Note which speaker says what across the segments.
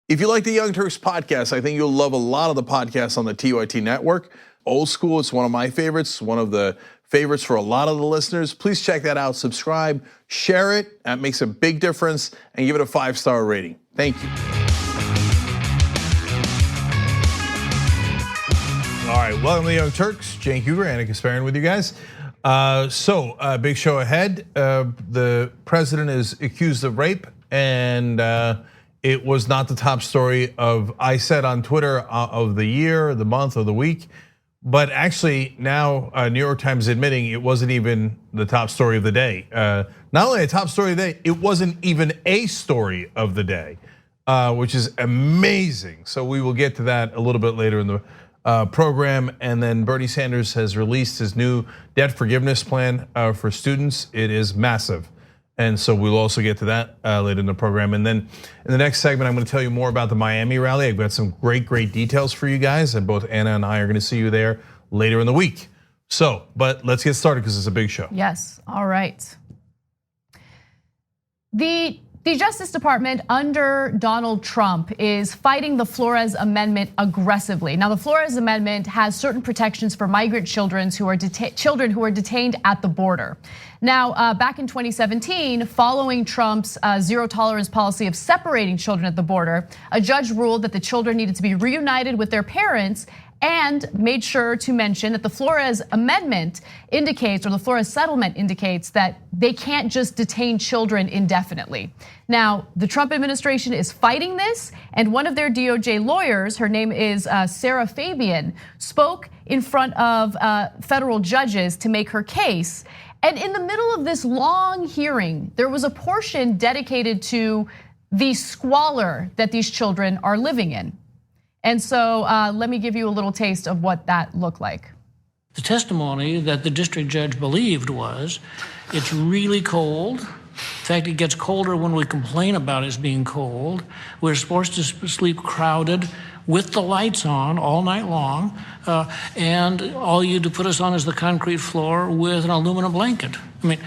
Speaker 1: If you like the Young Turks podcast, I think you'll love a lot of the podcasts on the TYT network. Old School, it's one of my favorites, one of the favorites for a lot of the listeners. Please check that out, subscribe, share it. That makes a big difference, and give it a 5-star rating. Thank you. All right, welcome to the Young Turks. Jane Huber, Anna Kasparian with you guys. Big show ahead. The president is accused of rape, and it was not the top story of, I said on Twitter, of the year, the month, or the week. But actually now New York Times admitting it wasn't even the top story of the day. Not only a top story of the day, it wasn't even a story of the day, which is amazing. So we will get to that a little bit later in the program. And then Bernie Sanders has released his new debt forgiveness plan for students. It is massive. And so we'll also get to that later in the program. And then in the next segment, I'm gonna tell you more about the Miami rally. I've got some great details for you guys, and both Anna and I are gonna see you there later in the week. So, but let's get started because it's a big show.
Speaker 2: Yes, all right. The Justice Department under Donald Trump is fighting the Flores Amendment aggressively. Now, the Flores Amendment has certain protections for migrant children who are detained at the border. Now, back in 2017, following Trump's zero tolerance policy of separating children at the border, a judge ruled that the children needed to be reunited with their parents and made sure to mention that the Flores Amendment indicates, or the Flores Settlement indicates, that they can't just detain children indefinitely. Now, the Trump administration is fighting this, and one of their DOJ lawyers, her name is Sarah Fabian, spoke in front of federal judges to make her case. And in the middle of this long hearing, there was a portion dedicated to the squalor that these children are living in. And so let me give you a little taste of what that looked like.
Speaker 3: The testimony that the district judge believed was, it's really cold. In fact, it gets colder when we complain about it being cold. We're supposed to sleep crowded with the lights on all night long. And all you do put us on is the concrete floor with an aluminum blanket. I mean,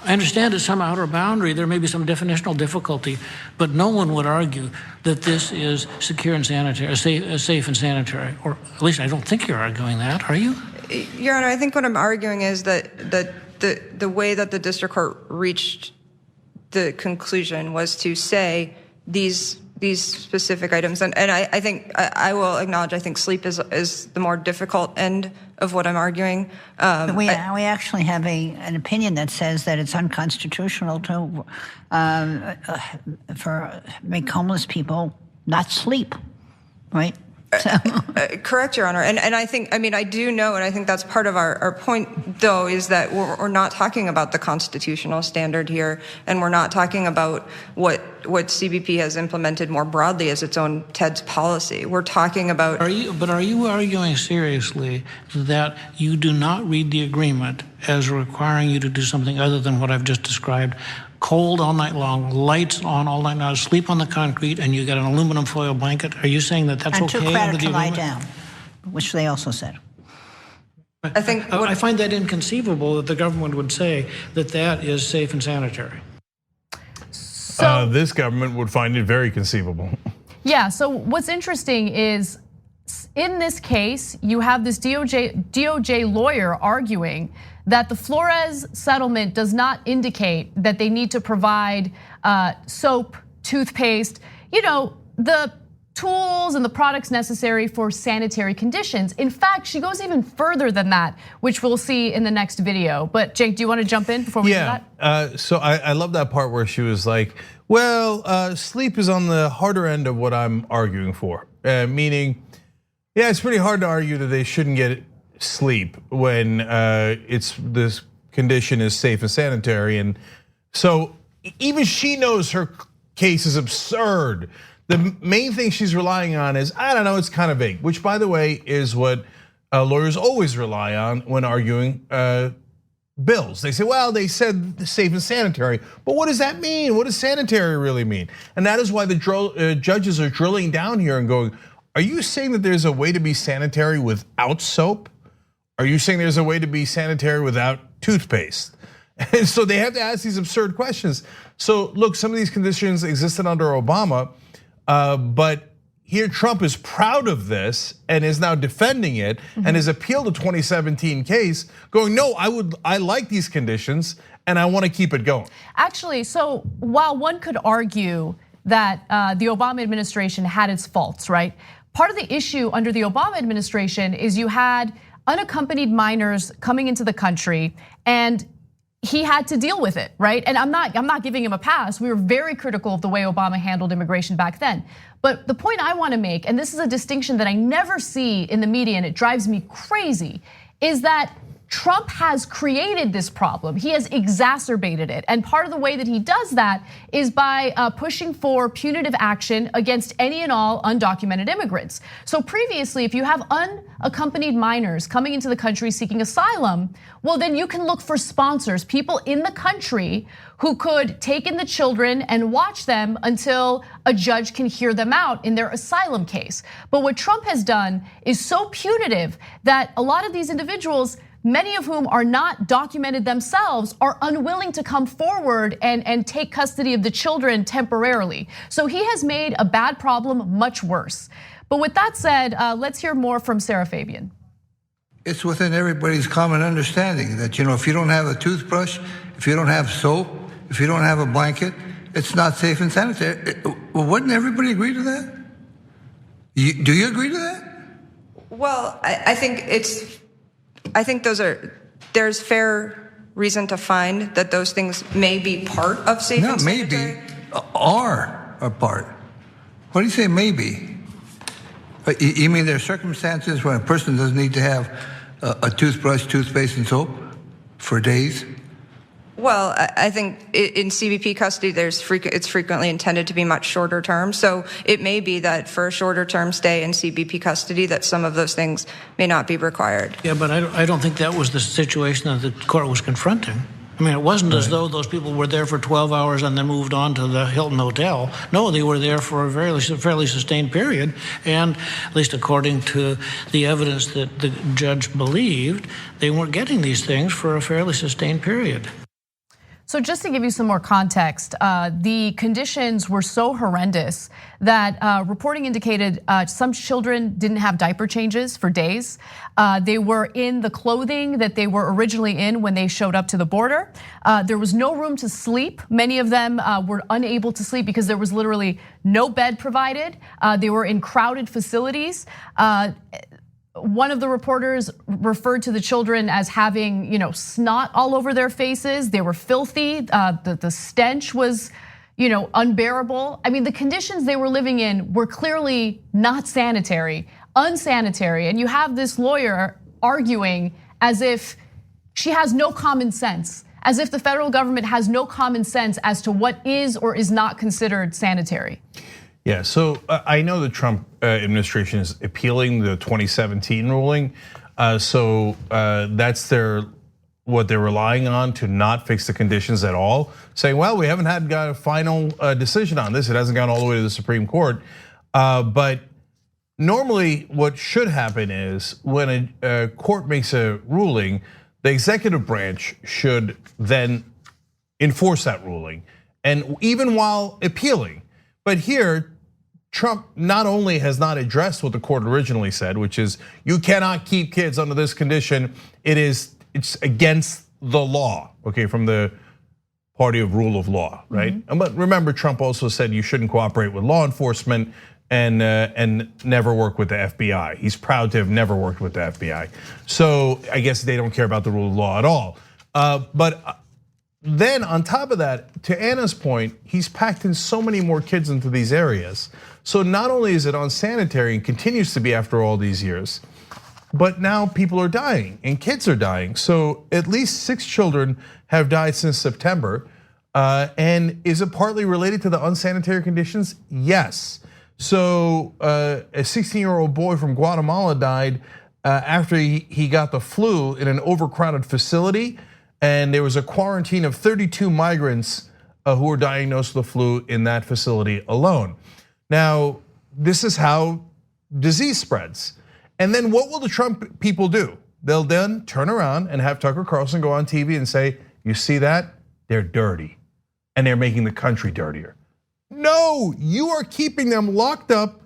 Speaker 3: I understand at some outer boundary there may be some definitional difficulty, but no one would argue that this is secure and sanitary, safe and sanitary, or at least I don't think you're arguing that, are you?
Speaker 4: Your Honor, I think what I'm arguing is that the way that the district court reached the conclusion was to say these specific items, and I think I will acknowledge, I think sleep is the more difficult end of what I'm arguing.
Speaker 5: But we actually have an opinion that says that it's unconstitutional to make homeless people not sleep, right?
Speaker 4: Correct, Your Honor, and I think, I mean, I do know, and I think that's part of our point, though, is that we're not talking about the constitutional standard here, and we're not talking about what CBP has implemented more broadly as its own TEDS policy. We're talking about. Are
Speaker 3: you arguing seriously that you do not read the agreement as requiring you to do something other than what I've just described? Cold all night long, lights on all night long, sleep on the concrete, and you get an aluminum foil blanket. Are you saying that that's okay? And
Speaker 5: 2 credit to lie down, which they also said.
Speaker 3: I find that inconceivable that the government would say that that is safe and sanitary.
Speaker 2: So
Speaker 1: this government would find it very conceivable.
Speaker 2: Yeah, so what's interesting is in this case, you have this DOJ lawyer arguing that the Flores settlement does not indicate that they need to provide soap, toothpaste, the tools and the products necessary for sanitary conditions. In fact, she goes even further than that, which we'll see in the next video. But Jake, do you want to jump in before we do that?
Speaker 1: So I love that part where she was like, well, sleep is on the harder end of what I'm arguing for. Meaning, yeah, it's pretty hard to argue that they shouldn't get sleep when this condition is safe and sanitary. And so even she knows her case is absurd. The main thing she's relying on is, I don't know, it's kind of vague, which by the way is what lawyers always rely on when arguing bills. They say, well, they said safe and sanitary, but what does that mean? What does sanitary really mean? And that is why the judges are drilling down here and going, are you saying that there's a way to be sanitary without soap? Are you saying there's a way to be sanitary without toothpaste? And so they have to ask these absurd questions. So look, some of these conditions existed under Obama. But here Trump is proud of this and is now defending it and has appealed the 2017 case, going, no, I like these conditions and I want to keep it going.
Speaker 2: Actually, so while one could argue that the Obama administration had its faults, right? Part of the issue under the Obama administration is you had unaccompanied minors coming into the country, and he had to deal with it, right? And I'm not giving him a pass. We were very critical of the way Obama handled immigration back then. But the point I want to make, and this is a distinction that I never see in the media and it drives me crazy, is that Trump has created this problem. He has exacerbated it. And part of the way that he does that is by pushing for punitive action against any and all undocumented immigrants. So previously, if you have unaccompanied minors coming into the country seeking asylum, well, then you can look for sponsors, people in the country who could take in the children and watch them until a judge can hear them out in their asylum case. But what Trump has done is so punitive that a lot of these individuals, many of whom are not documented themselves, are unwilling to come forward and take custody of the children temporarily. So he has made a bad problem much worse. But with that said, let's hear more from Sarah Fabian.
Speaker 6: It's within everybody's common understanding that, if you don't have a toothbrush, if you don't have soap, if you don't have a blanket, it's not safe and sanitary. Well, wouldn't everybody agree to that? Do you agree to that?
Speaker 4: Well, I think there's fair reason to find that those things may be part of safe and sanitary.
Speaker 6: Are a part. What do you say maybe? You mean there are circumstances when a person doesn't need to have a toothbrush, toothpaste, and soap for days?
Speaker 4: Well, I think in CBP custody, it's frequently intended to be much shorter term. So it may be that for a shorter term stay in CBP custody, that some of those things may not be required.
Speaker 3: Yeah, but I don't think that was the situation that the court was confronting. I mean, it wasn't as though those people were there for 12 hours and then moved on to the Hilton Hotel. No, they were there for a fairly sustained period. And at least according to the evidence that the judge believed, they weren't getting these things for a fairly sustained period.
Speaker 2: So just to give you some more context, the conditions were so horrendous that reporting indicated some children didn't have diaper changes for days. They were in the clothing that they were originally in when they showed up to the border. There was no room to sleep. Many of them were unable to sleep because there was literally no bed provided. They were in crowded facilities. One of the reporters referred to the children as having, snot all over their faces. They were filthy. The stench was, unbearable. I mean, the conditions they were living in were clearly not sanitary, unsanitary. And you have this lawyer arguing as if she has no common sense, as if the federal government has no common sense as to what is or is not considered sanitary.
Speaker 1: Yeah, so I know the Trump administration is appealing the 2017 ruling. So that's what they're relying on to not fix the conditions at all. Saying, well, we haven't got a final decision on this. It hasn't gone all the way to the Supreme Court. But normally what should happen is when a court makes a ruling, the executive branch should then enforce that ruling. And even while appealing. But here, Trump not only has not addressed what the court originally said, which is you cannot keep kids under this condition. It's against the law, okay, from the party of rule of law, right? But remember, Trump also said you shouldn't cooperate with law enforcement and never work with the FBI. He's proud to have never worked with the FBI. So I guess they don't care about the rule of law at all. But then on top of that, to Anna's point, he's packed in so many more kids into these areas. So not only is it unsanitary and continues to be after all these years, but now people are dying and kids are dying. So at least 6 children have died since September. And is it partly related to the unsanitary conditions? Yes. So a 16-year-old boy from Guatemala died after he got the flu in an overcrowded facility. And there was a quarantine of 32 migrants who were diagnosed with the flu in that facility alone. Now, this is how disease spreads. And then what will the Trump people do? They'll then turn around and have Tucker Carlson go on TV and say, you see that? They're dirty. And they're making the country dirtier. No, you are keeping them locked up,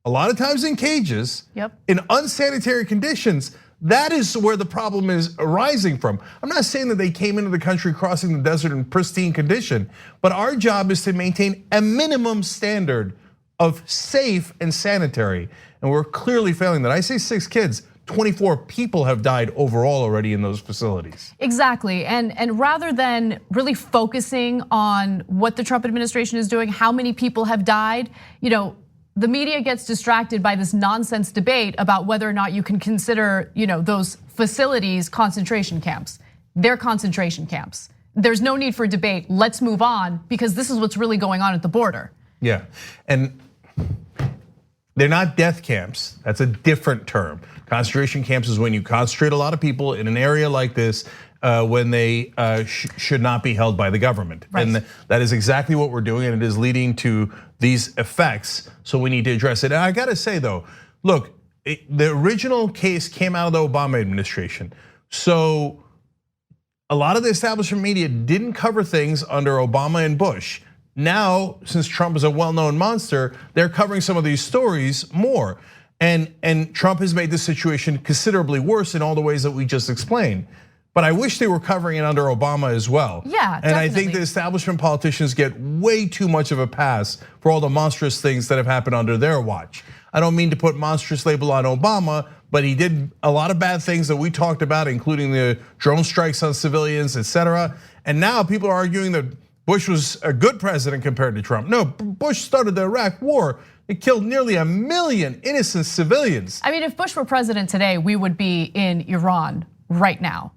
Speaker 1: a lot of times in cages, in unsanitary conditions. That is where the problem is arising from. I'm not saying that they came into the country crossing the desert in pristine condition, but our job is to maintain a minimum standard of safe and sanitary. And we're clearly failing that. I say 6 kids, 24 people have died overall already in those facilities.
Speaker 2: Exactly, and rather than really focusing on what the Trump administration is doing, how many people have died, the media gets distracted by this nonsense debate about whether or not you can consider, those facilities concentration camps. They're concentration camps. There's no need for debate. Let's move on because this is what's really going on at the border.
Speaker 1: Yeah, and they're not death camps. That's a different term. Concentration camps is when you concentrate a lot of people in an area like this when they should not be held by the government. Right. And that is exactly what we're doing, and it is leading to these effects. So we need to address it. And I gotta say though, look, the original case came out of the Obama administration. So a lot of the establishment media didn't cover things under Obama and Bush. Now, since Trump is a well-known monster, they're covering some of these stories more. And Trump has made the situation considerably worse in all the ways that we just explained. But I wish they were covering it under Obama as well.
Speaker 2: Yeah,
Speaker 1: and I think the establishment politicians get way too much of a pass for all the monstrous things that have happened under their watch. I don't mean to put monstrous label on Obama, but he did a lot of bad things that we talked about, including the drone strikes on civilians, etc. And now people are arguing that Bush was a good president compared to Trump. No, Bush started the Iraq War. It killed nearly 1 million innocent civilians.
Speaker 2: I mean, if Bush were president today, we would be in Iran right now.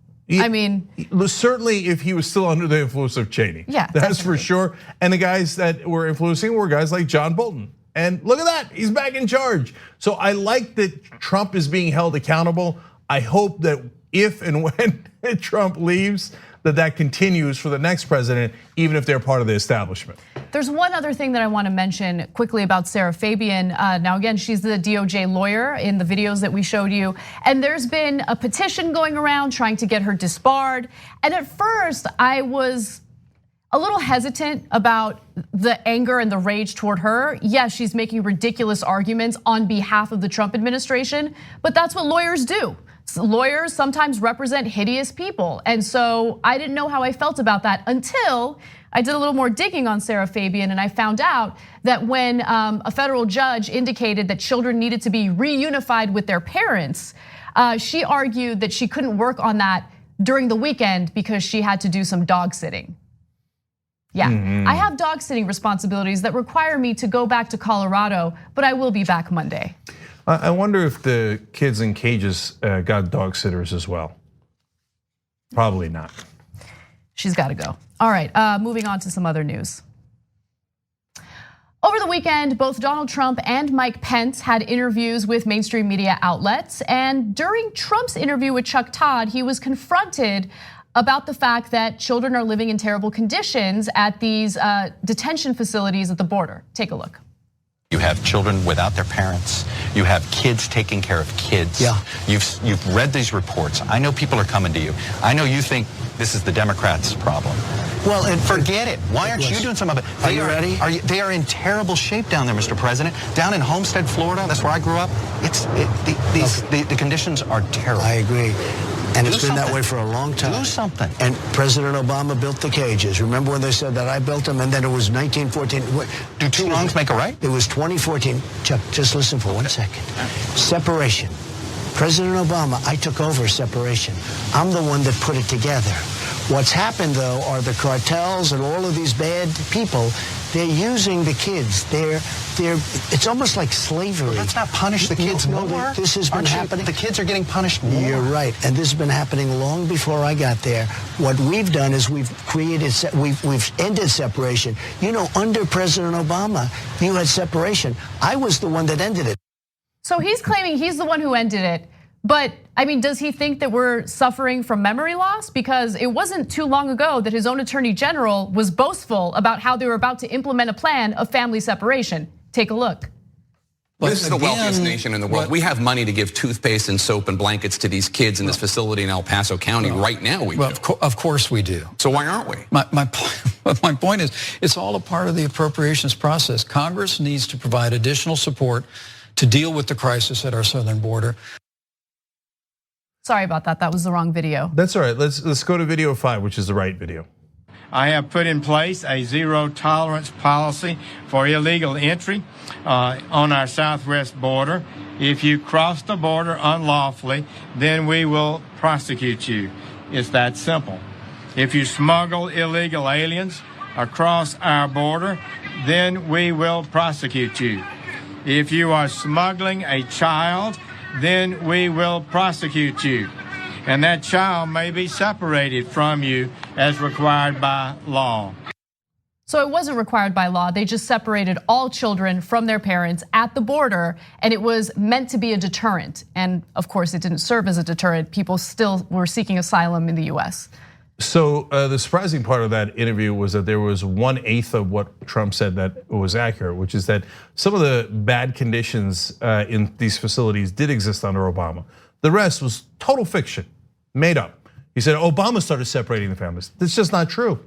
Speaker 1: Certainly if he was still under the influence of Cheney.
Speaker 2: Yeah,
Speaker 1: that's
Speaker 2: definitely.
Speaker 1: for sure. And the guys that were influencing were guys like John Bolton. And look at that, he's back in charge. So I like that Trump is being held accountable. I hope that if and when Trump leaves, that continues for the next president, even if they're part of the establishment.
Speaker 2: There's one other thing that I want to mention quickly about Sarah Fabian. Now again, she's the DOJ lawyer in the videos that we showed you. And there's been a petition going around trying to get her disbarred. And at first I was a little hesitant about the anger and the rage toward her. Yes, she's making ridiculous arguments on behalf of the Trump administration, but that's what lawyers do. Lawyers sometimes represent hideous people. And so I didn't know how I felt about that until I did a little more digging on Sarah Fabian, and I found out that when a federal judge indicated that children needed to be reunified with their parents, she argued that she couldn't work on that during the weekend because she had to do some dog sitting. Yeah, I have dog sitting responsibilities that require me to go back to Colorado, but I will be back Monday.
Speaker 1: I wonder if the kids in cages got dog sitters as well. Probably not.
Speaker 2: She's got to go. All right, moving on to some other news. Over the weekend, both Donald Trump and Mike Pence had interviews with mainstream media outlets. And during Trump's interview with Chuck Todd, he was confronted about the fact that children are living in terrible conditions at these detention facilities at the border. Take a look.
Speaker 7: You have children without their parents. You have kids taking care of kids.
Speaker 8: Yeah.
Speaker 7: You've read these reports. I know people are coming to you. I know you think this is the Democrats' problem.
Speaker 8: Well, and
Speaker 7: forget it. Why aren't you doing some of it?
Speaker 8: Are you ready?
Speaker 7: They are in terrible shape down there, Mr. President. Down in Homestead, Florida, that's where I grew up. The conditions are terrible.
Speaker 8: I agree. And it's been that way for a long time.
Speaker 7: Do something.
Speaker 8: And President Obama built the cages. Remember when they said that I built them, and then it was 1914.
Speaker 7: Do two wrongs make a right?
Speaker 8: It was 2014. Chuck, just listen for 1 second. Separation. President Obama, I took over separation. I'm the one that put it together. What's happened, though, are the cartels and all of these bad people. They're using the kids. It's almost like slavery.
Speaker 7: Well, let's not punish the kids more.
Speaker 8: This has been happening.
Speaker 7: The kids are getting punished more.
Speaker 8: You're right, and this has been happening long before I got there. What we've done is we've ended separation. You know, under President Obama, you had separation. I was the one that ended it.
Speaker 2: So he's claiming he's the one who ended it. But I mean, does he think that we're suffering from memory loss? Because it wasn't too long ago that his own attorney general was boastful about how they were about to implement a plan of family separation. Take a look.
Speaker 9: This is the wealthiest nation in the world. We have money to give toothpaste and soap and blankets to these kids in this facility in El Paso County right now.
Speaker 10: Of course we do.
Speaker 9: So why aren't we?
Speaker 10: My point is, it's all a part of the appropriations process. Congress needs to provide additional support to deal with the crisis at our southern border.
Speaker 2: Sorry about that. That was the wrong video.
Speaker 1: That's all right. Let's go to video 5, which is the right video.
Speaker 11: I have put in place a zero tolerance policy for illegal entry on our southwest border. If you cross the border unlawfully, then we will prosecute you. It's that simple. If you smuggle illegal aliens across our border, then we will prosecute you. If you are smuggling a child, then we will prosecute you. And that child may be separated from you as required by law.
Speaker 2: So it wasn't required by law. They just separated all children from their parents at the border, and it was meant to be a deterrent. And of course, it didn't serve as a deterrent. People still were seeking asylum in the US.
Speaker 1: So the surprising part of that interview was that there was 1/8 of what Trump said that was accurate, which is that some of the bad conditions in these facilities did exist under Obama. The rest was total fiction, made up. He said Obama started separating the families. That's just not true.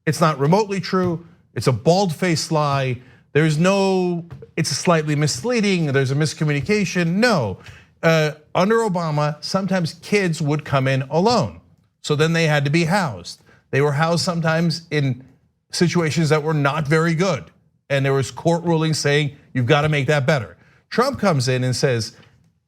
Speaker 1: It's not remotely true. It's a bald-faced lie. It's slightly misleading. There's a miscommunication. No, under Obama, sometimes kids would come in alone. So then they had to be housed. They were housed sometimes in situations that were not very good. And there was court rulings saying, you've got to make that better. Trump comes in and says,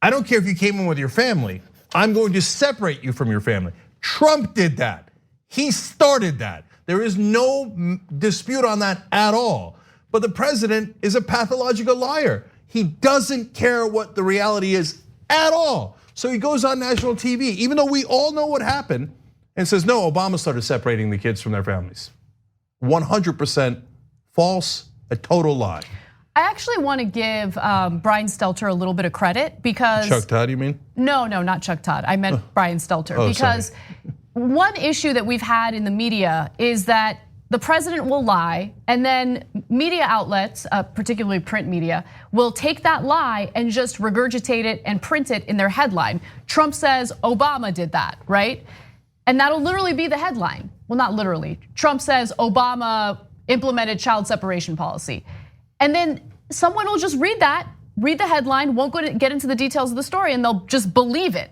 Speaker 1: I don't care if you came in with your family, I'm going to separate you from your family. Trump did that. He started that. There is no dispute on that at all. But the president is a pathological liar. He doesn't care what the reality is at all. So he goes on national TV, even though we all know what happened, and says, no, Obama started separating the kids from their families. 100% false, a total lie.
Speaker 2: I actually want to give Brian Stelter a little bit of credit because-
Speaker 1: Chuck Todd, you mean?
Speaker 2: No, not Chuck Todd. I meant Brian Stelter. Because one issue that we've had in the media is that the president will lie, and then media outlets, particularly print media, will take that lie and just regurgitate it and print it in their headline. Trump says Obama did that, right? And that'll literally be the headline. Well, not literally. Trump says Obama implemented child separation policy. And then someone will just read the headline, won't get into the details of the story, and they'll just believe it.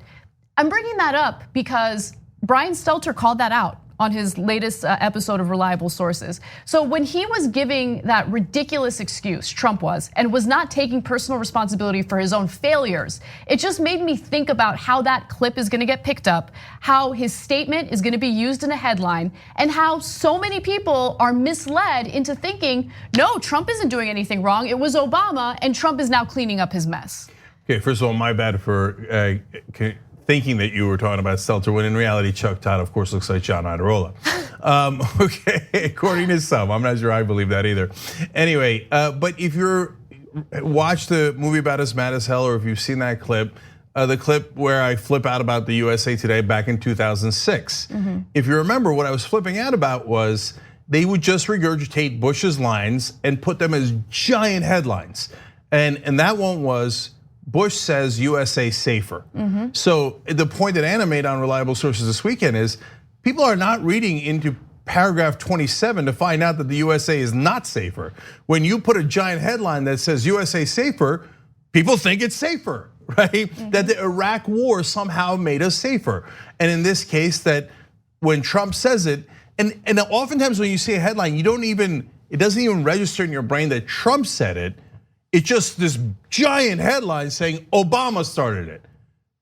Speaker 2: I'm bringing that up because Brian Stelter called that out on his latest episode of Reliable Sources. So when he was giving that ridiculous excuse, Trump was, and was not taking personal responsibility for his own failures, it just made me think about how that clip is gonna get picked up, how his statement is gonna be used in a headline, and how so many people are misled into thinking, no, Trump isn't doing anything wrong, it was Obama, and Trump is now cleaning up his mess.
Speaker 1: Okay, first of all, my bad for thinking that you were talking about Stelter, when in reality, Chuck Todd, of course, looks like John Iadarola. Okay, according to some, I'm not sure I believe that either. Anyway, but if you're watched the movie about As Mad as Hell, or if you've seen that clip, the clip where I flip out about the USA Today back in 2006. If you remember, what I was flipping out about was they would just regurgitate Bush's lines and put them as giant headlines. And that one was, Bush says USA safer. So the point that Anna made on Reliable Sources this weekend is people are not reading into paragraph 27 to find out that the USA is not safer. When you put a giant headline that says USA safer, people think it's safer, right? That the Iraq war somehow made us safer. And in this case, that when Trump says it, and oftentimes when you see a headline, it doesn't even register in your brain that Trump said it. It's just this giant headline saying Obama started it.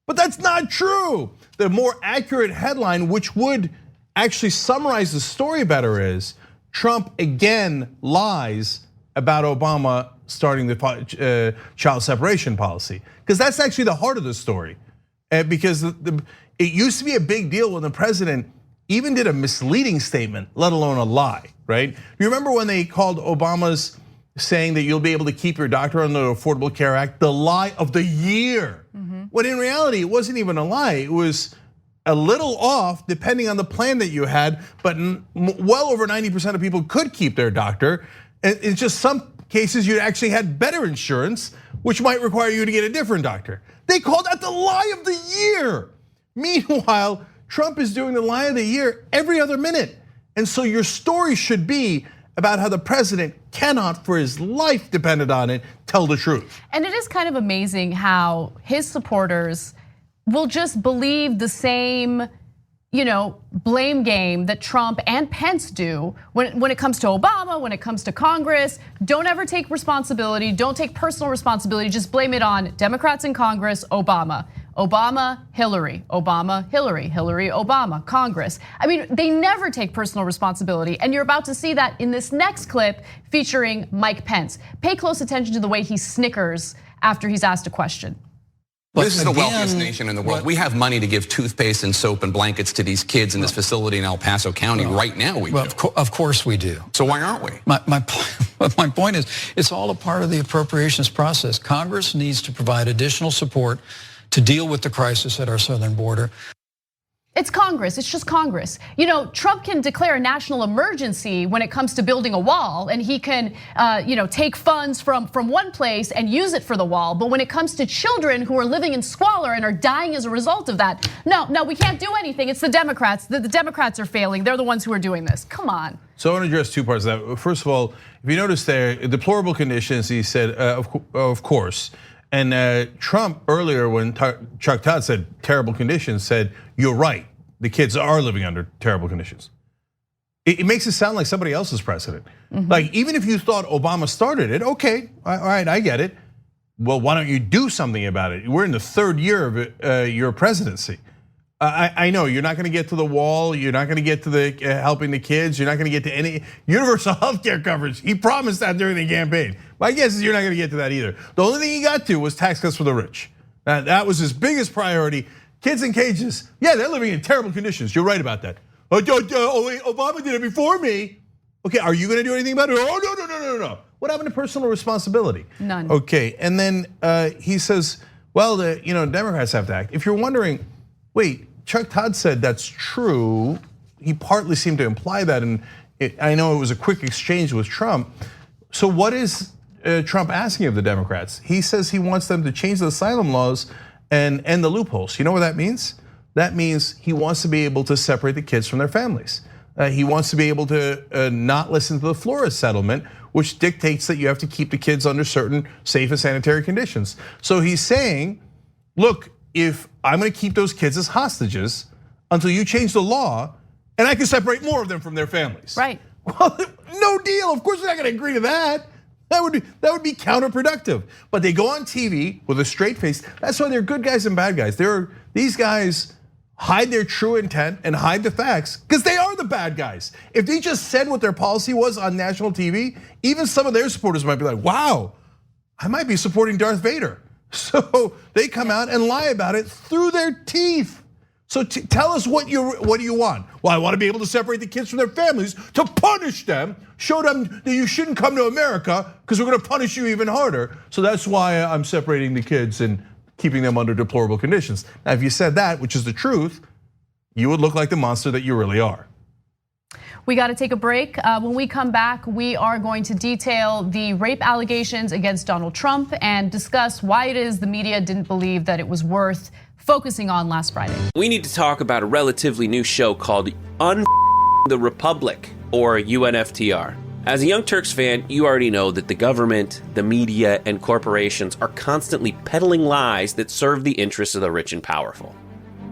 Speaker 1: But that's not true. The more accurate headline, which would actually summarize the story better, is Trump again lies about Obama starting the child separation policy. Because that's actually the heart of the story. Because it used to be a big deal when the president even did a misleading statement, let alone a lie, right? You remember when they called Obama's saying that you'll be able to keep your doctor under the Affordable Care Act the lie of the year? When in reality, it wasn't even a lie. It was a little off depending on the plan that you had, but well over 90% of people could keep their doctor. And it's just some cases you actually had better insurance, which might require you to get a different doctor. They call that the lie of the year. Meanwhile, Trump is doing the lie of the year every other minute. And so your story should be about how the president cannot, for his life dependent on it, tell the truth.
Speaker 2: And it is kind of amazing how his supporters will just believe the same, blame game that Trump and Pence do when it comes to Obama, when it comes to Congress. Don't ever take responsibility, don't take personal responsibility, just blame it on Democrats in Congress, Obama. Obama, Hillary, Obama, Hillary, Hillary, Obama, Congress. I mean, they never take personal responsibility. And you're about to see that in this next clip featuring Mike Pence. Pay close attention to the way he snickers after he's asked a question.
Speaker 9: This is the wealthiest nation in the world. We have money to give toothpaste and soap and blankets to these kids in this facility in El Paso County right now.
Speaker 10: Of course we do.
Speaker 9: So why aren't we?
Speaker 10: My point is, it's all a part of the appropriations process. Congress needs to provide additional support to deal with the crisis at our southern border.
Speaker 2: It's Congress, it's just Congress. Trump can declare a national emergency when it comes to building a wall, and he can take funds from one place and use it for the wall. But when it comes to children who are living in squalor and are dying as a result of that, no, we can't do anything. It's the Democrats. The Democrats are failing. They're the ones who are doing this. Come on.
Speaker 1: So I want to address two parts of that. First of all, if you notice there, deplorable conditions, he said, of course. And Trump earlier, when Chuck Todd said terrible conditions, said, you're right, the kids are living under terrible conditions. It makes it sound like somebody else's president. Like, even if you thought Obama started it, okay, all right, I get it. Well, why don't you do something about it? We're in the third year of your presidency. I know you're not gonna get to the wall, you're not gonna get to the helping the kids, you're not gonna get to any universal health care coverage. He promised that during the campaign. My guess is you're not gonna get to that either. The only thing he got to was tax cuts for the rich. That was his biggest priority. Kids in cages, yeah, they're living in terrible conditions. You're right about that. Obama did it before me. Okay, are you gonna do anything about it? Oh, no. What happened to personal responsibility?
Speaker 2: None.
Speaker 1: Okay, and then he says, well, Democrats have to act. If you're wondering, wait, Chuck Todd said that's true. He partly seemed to imply that, and I know it was a quick exchange with Trump. So what is Trump asking of the Democrats? He says he wants them to change the asylum laws and end the loopholes. You know what that means? That means he wants to be able to separate the kids from their families. He wants to be able to not listen to the Flores settlement, which dictates that you have to keep the kids under certain safe and sanitary conditions. So he's saying, look, if I'm gonna keep those kids as hostages until you change the law, and I can separate more of them from their families.
Speaker 2: Right.
Speaker 1: Well, no deal. Of course, we're not gonna agree to that. That would be counterproductive. But they go on TV with a straight face. That's why they're good guys and bad guys. These guys hide their true intent and hide the facts because they are the bad guys. If they just said what their policy was on national TV, even some of their supporters might be like, wow, I might be supporting Darth Vader. So they come out and lie about it through their teeth. So tell us what do you want? Well, I want to be able to separate the kids from their families to punish them, show them that you shouldn't come to America because we're going to punish you even harder. So that's why I'm separating the kids and keeping them under deplorable conditions. Now, if you said that, which is the truth, you would look like the monster that you really are.
Speaker 2: We got to take a break. When we come back, we are going to detail the rape allegations against Donald Trump and discuss why it is the media didn't believe that it was worth focusing on last Friday.
Speaker 12: We need to talk about a relatively new show called the Republic, or UNFTR. As a Young Turks fan, you already know that the government, the media, and corporations are constantly peddling lies that serve the interests of the rich and powerful.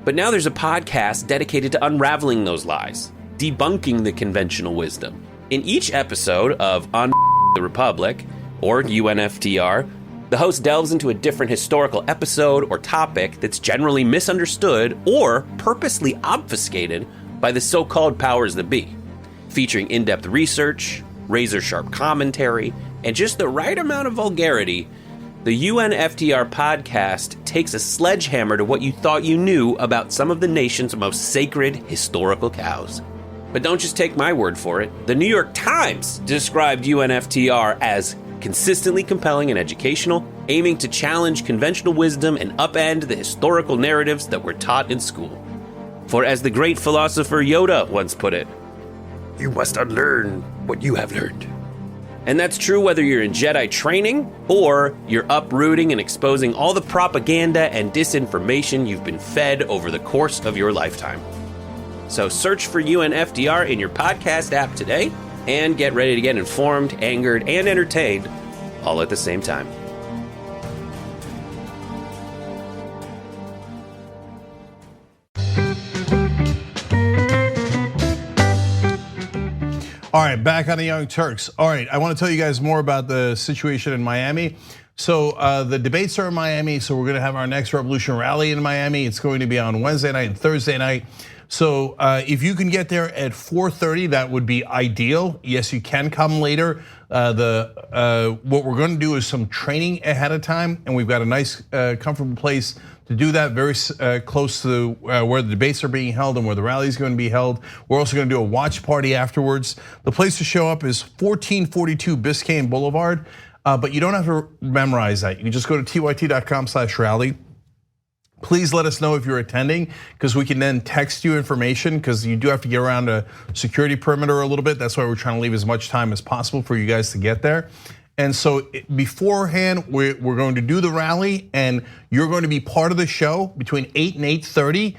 Speaker 12: But now there's a podcast dedicated to unraveling those lies, debunking the conventional wisdom. In each episode of the Republic, or UNFTR, the host delves into a different historical episode or topic that's generally misunderstood or purposely obfuscated by the so-called powers that be, featuring in-depth research, razor-sharp commentary, and just the right amount of vulgarity. The UNFTR podcast takes a sledgehammer to what you thought you knew about some of the nation's most sacred historical cows. But don't just take my word for it. The New York Times described UNFTR as consistently compelling and educational, aiming to challenge conventional wisdom and upend the historical narratives that were taught in school. For as the great philosopher Yoda once put it, you must unlearn what you have learned. And that's true whether you're in Jedi training or you're uprooting and exposing all the propaganda and disinformation you've been fed over the course of your lifetime. So search for UNFDR in your podcast app today and get ready to get informed, angered, and entertained all at the same time.
Speaker 1: All right, back on the Young Turks. All right, I want to tell you guys more about the situation in Miami. So the debates are in Miami, so we're going to have our next Revolution rally in Miami. It's going to be on Wednesday night and Thursday night. So if you can get there at 4:30, that would be ideal. Yes, you can come later. What we're going to do is some training ahead of time, and we've got a nice, comfortable place to do that, very close to where the debates are being held and where the rally is going to be held. We're also going to do a watch party afterwards. The place to show up is 1442 Biscayne Boulevard, but you don't have to memorize that. You can just go to tyt.com/rally. Please let us know if you're attending, because we can then text you information, because you do have to get around a security perimeter a little bit. That's why we're trying to leave as much time as possible for you guys to get there. And so beforehand, we're going to do the rally, and you're going to be part of the show between 8 and 8:30.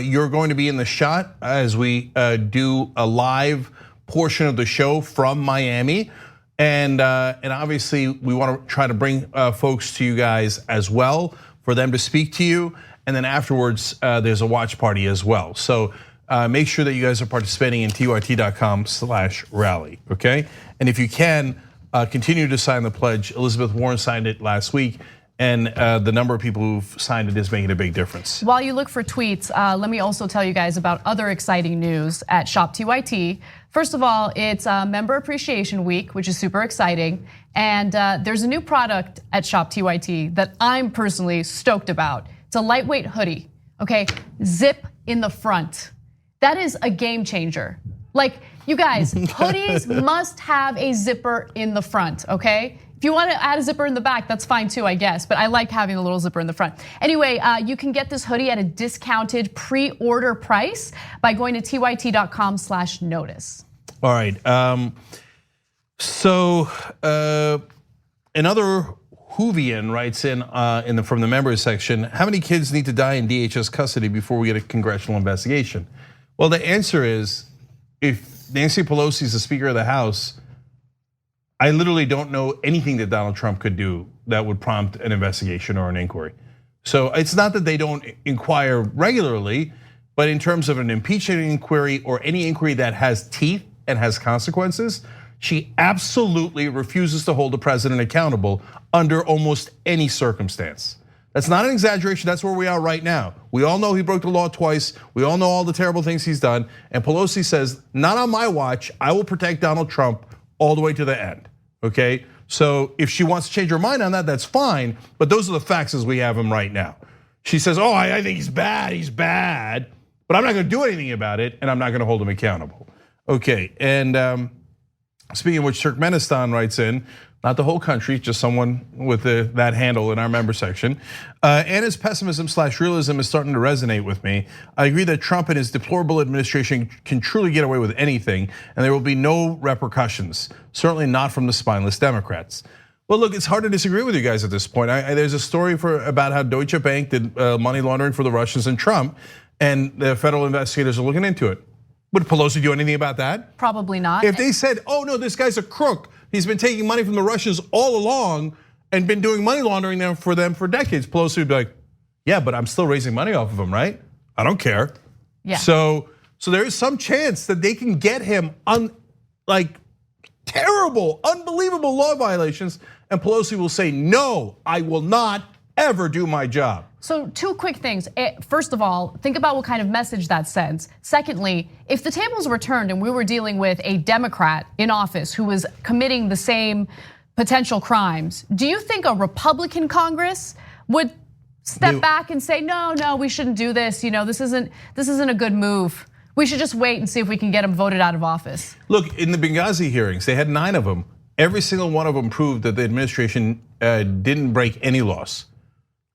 Speaker 1: You're going to be in the shot as we do a live portion of the show from Miami. And obviously, we want to try to bring folks to you guys as well, for them to speak to you. And then afterwards, there's a watch party as well. So make sure that you guys are participating in tyt.com/rally, okay? And if you can, continue to sign the pledge. Elizabeth Warren signed it last week, and the number of people who've signed it is making a big difference.
Speaker 2: While you look for tweets, let me also tell you guys about other exciting news at Shop TYT. First of all, it's Member Appreciation Week, which is super exciting. And there's a new product at Shop TYT that I'm personally stoked about. It's a lightweight hoodie, okay? Zip in the front. That is a game changer. Like, you guys, hoodies must have a zipper in the front, okay? If you want to add a zipper in the back, that's fine too, I guess. But I like having a little zipper in the front. Anyway, you can get this hoodie at a discounted pre-order price by going to tyt.com/notice.
Speaker 1: All right, so another Whovian writes in from the members section, how many kids need to die in DHS custody before we get a congressional investigation? Well, the answer is, if Nancy Pelosi is the Speaker of the House, I literally don't know anything that Donald Trump could do that would prompt an investigation or an inquiry. So it's not that they don't inquire regularly, but in terms of an impeachment inquiry or any inquiry that has teeth and has consequences, she absolutely refuses to hold the president accountable under almost any circumstance. That's not an exaggeration, that's where we are right now. We all know he broke the law twice. We all know all the terrible things he's done. And Pelosi says, not on my watch, I will protect Donald Trump all the way to the end, okay? So if she wants to change her mind on that, that's fine, but those are the facts as we have them right now. She says, oh, I think he's bad, but I'm not gonna do anything about it, and I'm not gonna hold him accountable. Okay, and speaking of which, Turkmenistan writes in, not the whole country, just someone with that handle in our member section. Anna's pessimism/realism is starting to resonate with me. I agree that Trump and his deplorable administration can truly get away with anything, and there will be no repercussions, certainly not from the spineless Democrats. Well, look, it's hard to disagree with you guys at this point. There's a story about how Deutsche Bank did money laundering for the Russians and Trump, and the federal investigators are looking into it. Would Pelosi do anything about that?
Speaker 2: Probably not.
Speaker 1: If they said, oh no, this guy's a crook, he's been taking money from the Russians all along and been doing money laundering for them for decades, Pelosi would be like, yeah, but I'm still raising money off of him, right? I don't care.
Speaker 2: Yeah.
Speaker 1: So there is some chance that they can get him on like terrible, unbelievable law violations, and Pelosi will say, no, I will not ever do my job.
Speaker 2: So 2 quick things. First of all, think about what kind of message that sends. Secondly, if the tables were turned and we were dealing with a Democrat in office who was committing the same potential crimes, do you think a Republican Congress would step back and say, no, we shouldn't do this. This isn't a good move. We should just wait and see if we can get him voted out of office.
Speaker 1: Look, in the Benghazi hearings, they had 9 of them. Every single one of them proved that the administration didn't break any laws.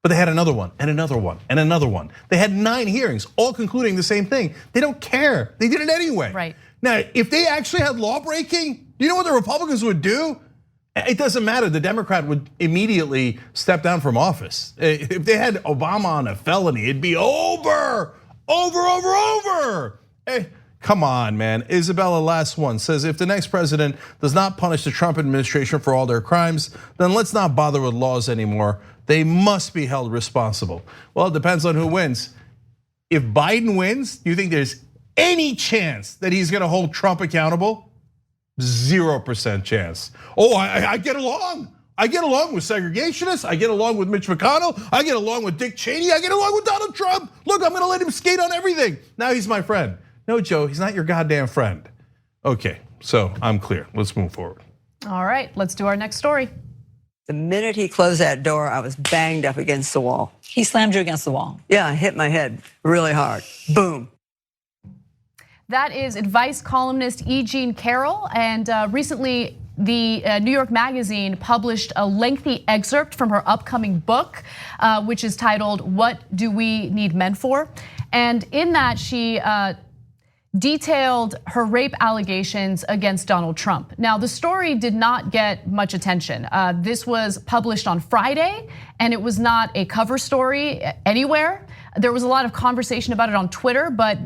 Speaker 1: But they had another one, and another one, and another one. They had 9 hearings, all concluding the same thing. They don't care, they did it anyway.
Speaker 2: Right.
Speaker 1: Now, if they actually had law breaking, Do you know what the Republicans would do? It doesn't matter. The Democrat would immediately step down from office. If they had Obama on a felony, it'd be over. Hey, come on, man. Isabella, last one, says if the next president does not punish the Trump administration for all their crimes, then let's not bother with laws anymore. They must be held responsible. Well, it depends on who wins. If Biden wins, do you think there's any chance that he's gonna hold Trump accountable? 0% chance. Oh, I get along. I get along with segregationists. I get along with Mitch McConnell. I get along with Dick Cheney. I get along with Donald Trump. Look, I'm gonna let him skate on everything. Now he's my friend. No, Joe, he's not your goddamn friend. Okay, so I'm clear. Let's move forward.
Speaker 2: All right, let's do our next story.
Speaker 13: The minute he closed that door, I was banged up against the wall.
Speaker 14: He slammed you against the wall?
Speaker 13: Yeah, I hit my head really hard. Boom.
Speaker 2: That is advice columnist E. Jean Carroll, and recently the New York Magazine published a lengthy excerpt from her upcoming book, which is titled "What Do We Need Men For?" And in that, she detailed her rape allegations against Donald Trump. Now, the story did not get much attention. This was published on Friday, and it was not a cover story anywhere. There was a lot of conversation about it on Twitter, but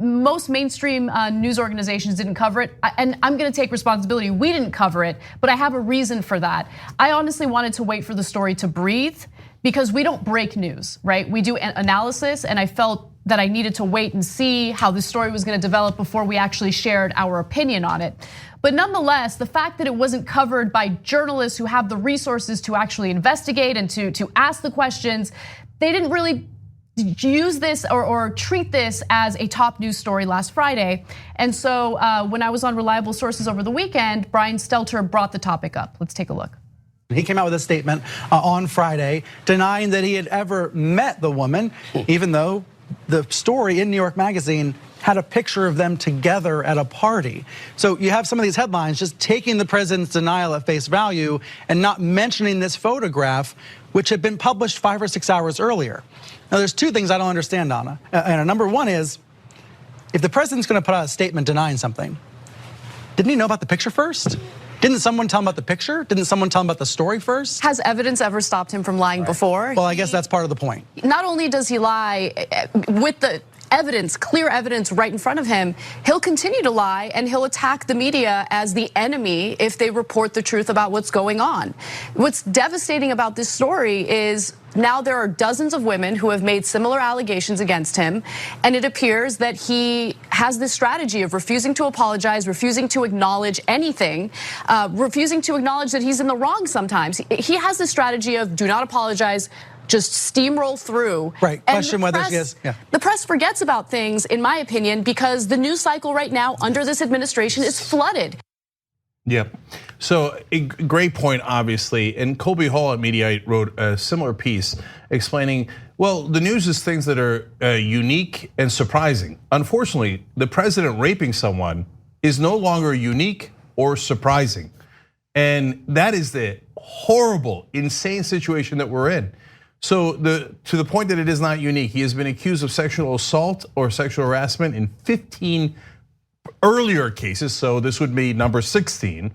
Speaker 2: most mainstream news organizations didn't cover it, and I'm gonna take responsibility. We didn't cover it, but I have a reason for that. I honestly wanted to wait for the story to breathe because we don't break news, right? We do analysis, and I felt that I needed to wait and see how the story was gonna develop before we actually shared our opinion on it. But nonetheless, the fact that it wasn't covered by journalists who have the resources to actually investigate and to ask the questions, they didn't really use this or treat this as a top news story last Friday. And so when I was on Reliable Sources over the weekend, Brian Stelter brought the topic up. Let's take a look.
Speaker 15: He came out with a statement on Friday denying that he had ever met the woman, even though the story in New York Magazine had a picture of them together at a party. So you have some of these headlines just taking the president's denial at face value and not mentioning this photograph, which had been published 5 or 6 hours earlier. Now, there's two things I don't understand, Donna. And number one is, if the president's gonna put out a statement denying something, didn't he know about the picture first? Didn't someone tell him about the picture? Didn't someone tell him about the story first?
Speaker 16: Has evidence ever stopped him from lying before?
Speaker 15: Well, I guess that's part of the point.
Speaker 16: Not only does he lie with the evidence, clear evidence right in front of him, he'll continue to lie and he'll attack the media as the enemy if they report the truth about what's going on. What's devastating about this story is now there are dozens of women who have made similar allegations against him, and it appears that he has this strategy of refusing to apologize, refusing to acknowledge anything, refusing to acknowledge that he's in the wrong sometimes. He has this strategy of do not apologize, just steamroll through.
Speaker 15: Right, question whether she is, yeah.
Speaker 16: The press forgets about things, in my opinion, because the news cycle right now under this administration is flooded.
Speaker 1: Yep. So a great point, obviously. And Colby Hall at Mediaite wrote a similar piece explaining, well, the news is things that are unique and surprising. Unfortunately, the president raping someone is no longer unique or surprising. And that is the horrible, insane situation that we're in. So to the point that it is not unique, he has been accused of sexual assault or sexual harassment in 15 earlier cases, so this would be number 16.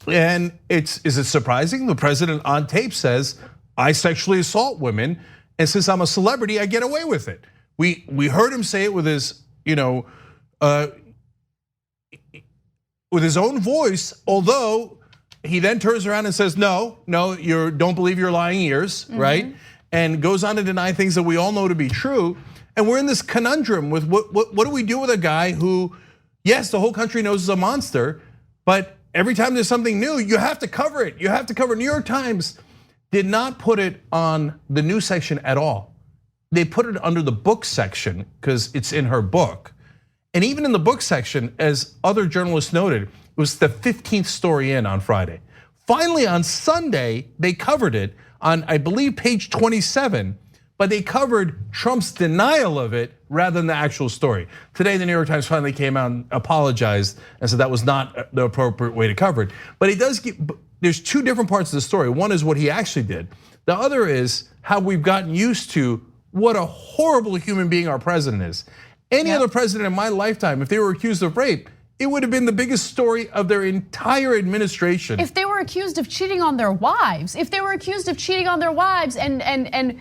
Speaker 1: And is it surprising? The president on tape says, I sexually assault women, and since I'm a celebrity, I get away with it. We heard him say it with his, with his own voice, although he then turns around and says, no, you don't believe your lying ears, right? And goes on to deny things that we all know to be true. And we're in this conundrum with what do we do with a guy who, yes, the whole country knows is a monster, but every time there's something new, you have to cover it. You have to cover it. New York Times did not put it on the news section at all. They put it under the book section because it's in her book. And even in the book section, as other journalists noted, it was the 15th story in on Friday. Finally, on Sunday, they covered it on, I believe, page 27, but they covered Trump's denial of it rather than the actual story. Today, the New York Times finally came out and apologized and said that was not the appropriate way to cover it. But it does there's two different parts of the story. One is what he actually did. The other is how we've gotten used to what a horrible human being our president is. Any other president in my lifetime, if they were accused of rape, it would have been the biggest story of their entire administration.
Speaker 2: If they were accused of cheating on their wives, and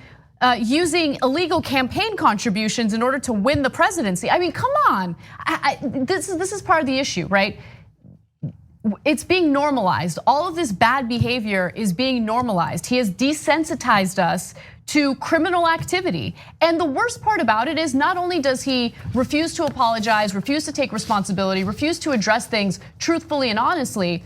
Speaker 2: using illegal campaign contributions in order to win the presidency. I mean, come on. This is part of the issue, right? It's being normalized. All of this bad behavior is being normalized. He has desensitized us to criminal activity. And the worst part about it is not only does he refuse to apologize, refuse to take responsibility, refuse to address things truthfully and honestly,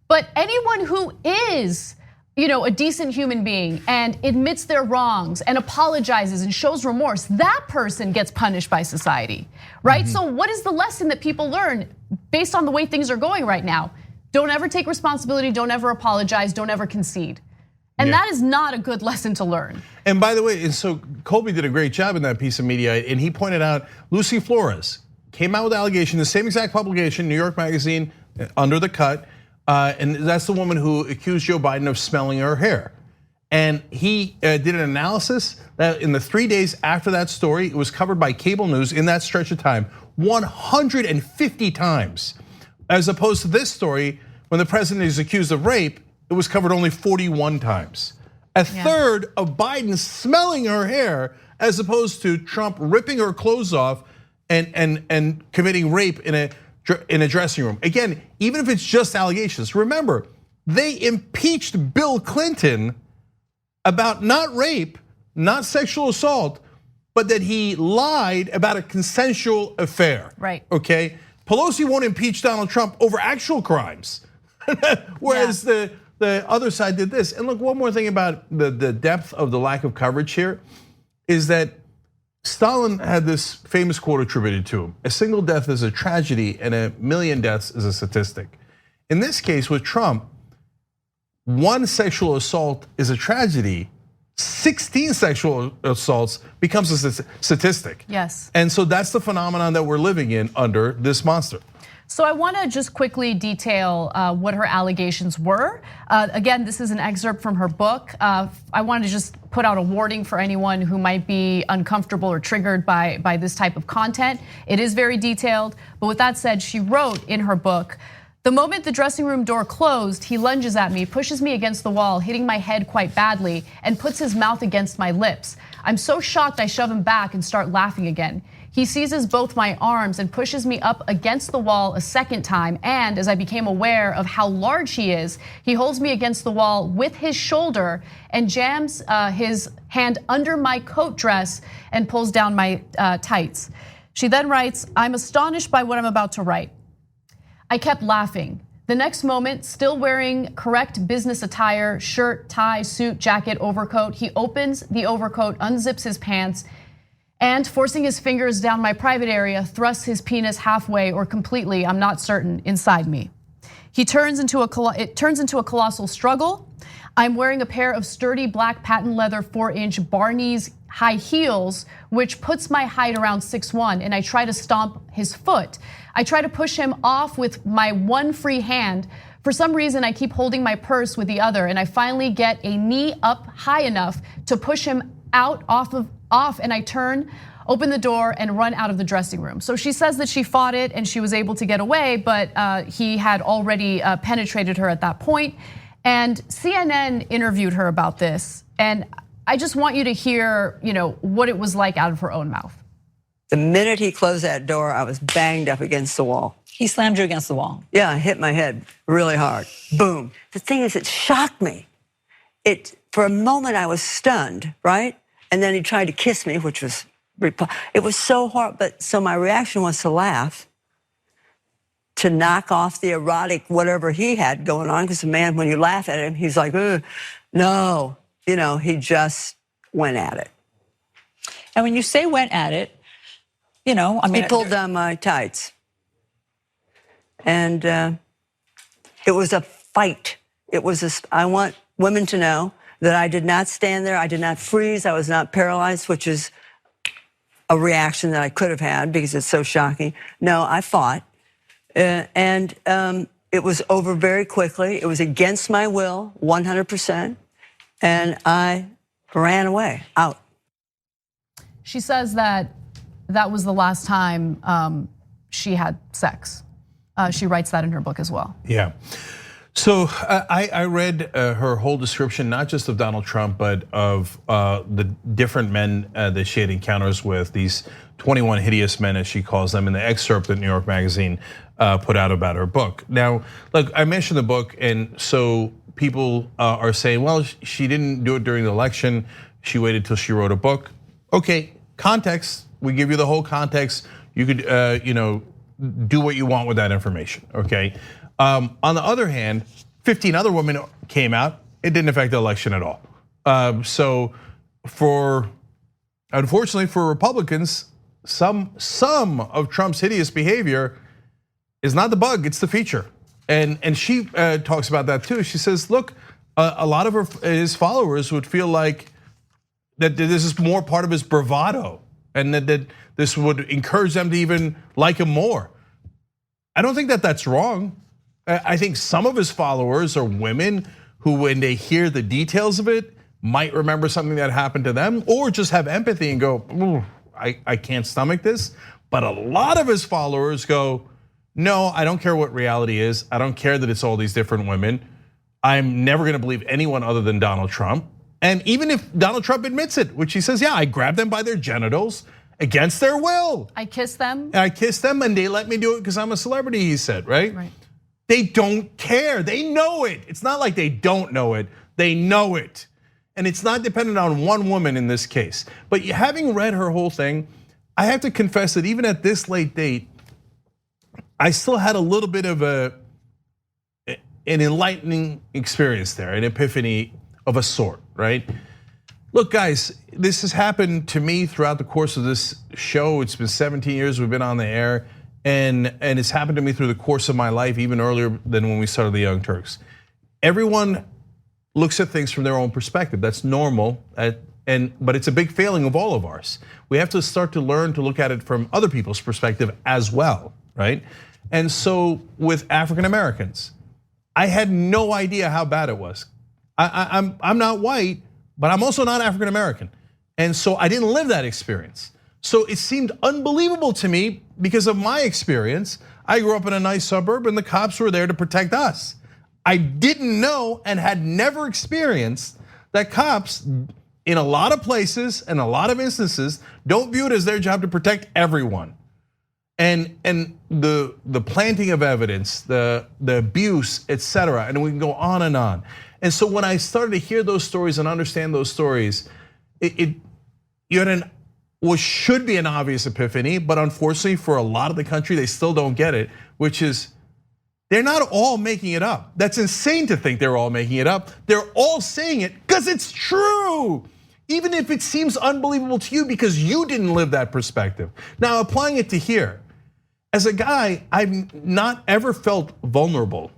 Speaker 2: but anyone who is a decent human being and admits their wrongs and apologizes and shows remorse, that person gets punished by society, right? So what is the lesson that people learn based on the way things are going right now? Don't ever take responsibility, don't ever apologize, don't ever concede. And that is not a good lesson to learn.
Speaker 1: And by the way, and so Colby did a great job in that piece of media, and he pointed out Lucy Flores came out with allegation, the same exact publication, New York Magazine, Under the Cut, and that's the woman who accused Joe Biden of smelling her hair. And he did an analysis that in the 3 days after that story, it was covered by cable news in that stretch of time 150 times. As opposed to this story, when the president is accused of rape, it was covered only 41 times. A third of Biden smelling her hair, as opposed to Trump ripping her clothes off and committing rape in a dressing room. Again, even if it's just allegations, remember, they impeached Bill Clinton about not rape, not sexual assault, but that he lied about a consensual affair.
Speaker 2: Right.
Speaker 1: Okay. Pelosi won't impeach Donald Trump over actual crimes, whereas the other side did this. And look, one more thing about the depth of the lack of coverage here is that Stalin had this famous quote attributed to him: "A single death is a tragedy and a million deaths is a statistic." In this case with Trump, one sexual assault is a tragedy, 16 sexual assaults becomes a statistic.
Speaker 2: Yes.
Speaker 1: And so that's the phenomenon that we're living in under this monster.
Speaker 2: So I want to just quickly detail what her allegations were. Again, this is an excerpt from her book. I wanted to just put out a warning for anyone who might be uncomfortable or triggered by this type of content. It is very detailed, but with that said, she wrote in her book, "The moment the dressing room door closed, he lunges at me, pushes me against the wall, hitting my head quite badly, and puts his mouth against my lips. I'm so shocked I shove him back and start laughing again. He seizes both my arms and pushes me up against the wall a second time, and as I became aware of how large he is, he holds me against the wall with his shoulder and jams his hand under my coat dress and pulls down my tights." She then writes, "I'm astonished by what I'm about to write. I kept laughing. The next moment, still wearing correct business attire, shirt, tie, suit, jacket, overcoat, he opens the overcoat, unzips his pants, and forcing his fingers down my private area, thrusts his penis halfway or completely, I'm not certain, inside me. It turns into a colossal struggle. I'm wearing a pair of sturdy black patent leather 4-inch Barney's high heels, which puts my height around 6'1", and I try to stomp his foot. I try to push him off with my one free hand. For some reason, I keep holding my purse with the other, and I finally get a knee up high enough to push him out off, and I turn, open the door, and run out of the dressing room." So she says that she fought it and she was able to get away, but he had already penetrated her at that point. And CNN interviewed her about this, and I just want you to hear, what it was like out of her own mouth.
Speaker 13: The minute he closed that door, I was banged up against the wall.
Speaker 14: He slammed you against the wall?
Speaker 13: Yeah, I hit my head really hard. Boom. The thing is, it shocked me. For a moment, I was stunned, right? And then he tried to kiss me, which was, it was so hard. But so my reaction was to laugh, to knock off the erotic whatever he had going on. Because the man, when you laugh at him, he's like, no. He just went at it.
Speaker 14: And when you say went at it, he
Speaker 13: pulled down my tights. And it was a fight. I want women to know that I did not stand there, I did not freeze, I was not paralyzed, which is a reaction that I could have had because it's so shocking. No, I fought, and it was over very quickly. It was against my will, 100%, and I ran away, out.
Speaker 2: She says that was the last time she had sex. She writes that in her book as well.
Speaker 1: Yeah. So I read her whole description, not just of Donald Trump, but of the different men that she had encounters with, these 21 hideous men, as she calls them, in the excerpt that New York Magazine put out about her book. Now, look, I mentioned the book, and so people are saying, well, she didn't do it during the election. She waited till she wrote a book. Okay, context, we give you the whole context. You could, do what you want with that information, okay? On the other hand, 15 other women came out. It didn't affect the election at all. So unfortunately for Republicans, some of Trump's hideous behavior is not the bug, it's the feature. And she talks about that too. She says, look, a lot of his followers would feel like that this is more part of his bravado, and that this would encourage them to even like him more. I don't think that that's wrong. I think some of his followers are women who, when they hear the details of it, might remember something that happened to them, or just have empathy and go, I can't stomach this. But a lot of his followers go, no, I don't care what reality is. I don't care that it's all these different women. I'm never gonna believe anyone other than Donald Trump. And even if Donald Trump admits it, which he says, yeah, I grabbed them by their genitals against their will.
Speaker 2: I kissed them.
Speaker 1: I kissed them and they let me do it because I'm a celebrity, he said, right? Right. They don't care, they know it. It's not like they don't know it, they know it. And it's not dependent on one woman in this case. But having read her whole thing, I have to confess that even at this late date, I still had a little bit of an enlightening experience there, an epiphany of a sort, right? Look, guys, this has happened to me throughout the course of this show. It's been 17 years we've been on the air, and it's happened to me through the course of my life, even earlier than when we started the Young Turks. Everyone looks at things from their own perspective. That's normal, but it's a big failing of all of ours. We have to start to learn to look at it from other people's perspective as well, right? And so with African Americans, I had no idea how bad it was. I'm not white, but I'm also not African American. And so I didn't live that experience. So it seemed unbelievable to me because of my experience. I grew up in a nice suburb and the cops were there to protect us. I didn't know and had never experienced that cops in a lot of places and a lot of instances don't view it as their job to protect everyone. And the planting of evidence, the abuse, etc., and we can go on and on. And so when I started to hear those stories and understand those stories, you had what should be an obvious epiphany, but unfortunately for a lot of the country, they still don't get it, which is they're not all making it up. That's insane to think they're all making it up. They're all saying it because it's true. Even if it seems unbelievable to you because you didn't live that perspective. Now, applying it to here, as a guy, I've not ever felt vulnerable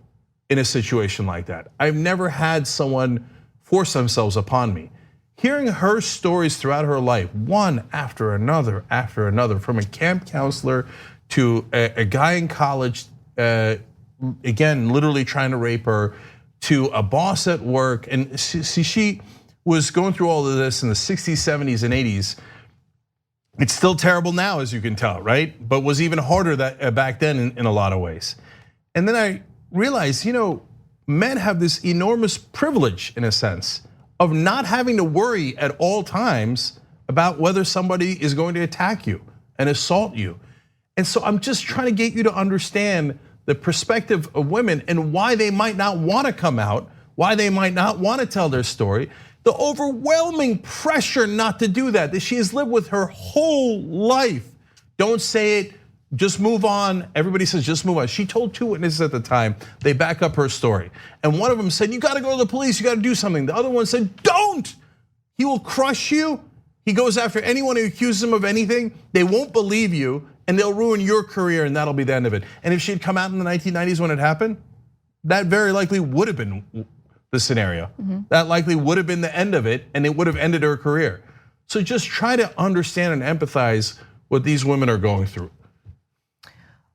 Speaker 1: in a situation like that. I've never had someone force themselves upon me. Hearing her stories throughout her life, one after another, from a camp counselor to a guy in college, again, literally trying to rape her, to a boss at work. And she was going through all of this in the 60s, 70s, and 80s. It's still terrible now, as you can tell, right? But was even harder back then in a lot of ways. And then I realized, men have this enormous privilege, in a sense, of not having to worry at all times about whether somebody is going to attack you and assault you. And so I'm just trying to get you to understand the perspective of women and why they might not want to come out, why they might not want to tell their story. The overwhelming pressure not to do that she has lived with her whole life. Don't say it, just move on. Everybody says just move on. She told 2 witnesses at the time, they back up her story. And one of them said, you gotta go to the police, you gotta do something. The other one said, don't, he will crush you. He goes after anyone who accuses him of anything. They won't believe you and they'll ruin your career and that'll be the end of it. And if she had come out in the 1990s when it happened, that very likely would have been the scenario. That likely would have been the end of it and it would have ended her career. So just try to understand and empathize what these women are going through.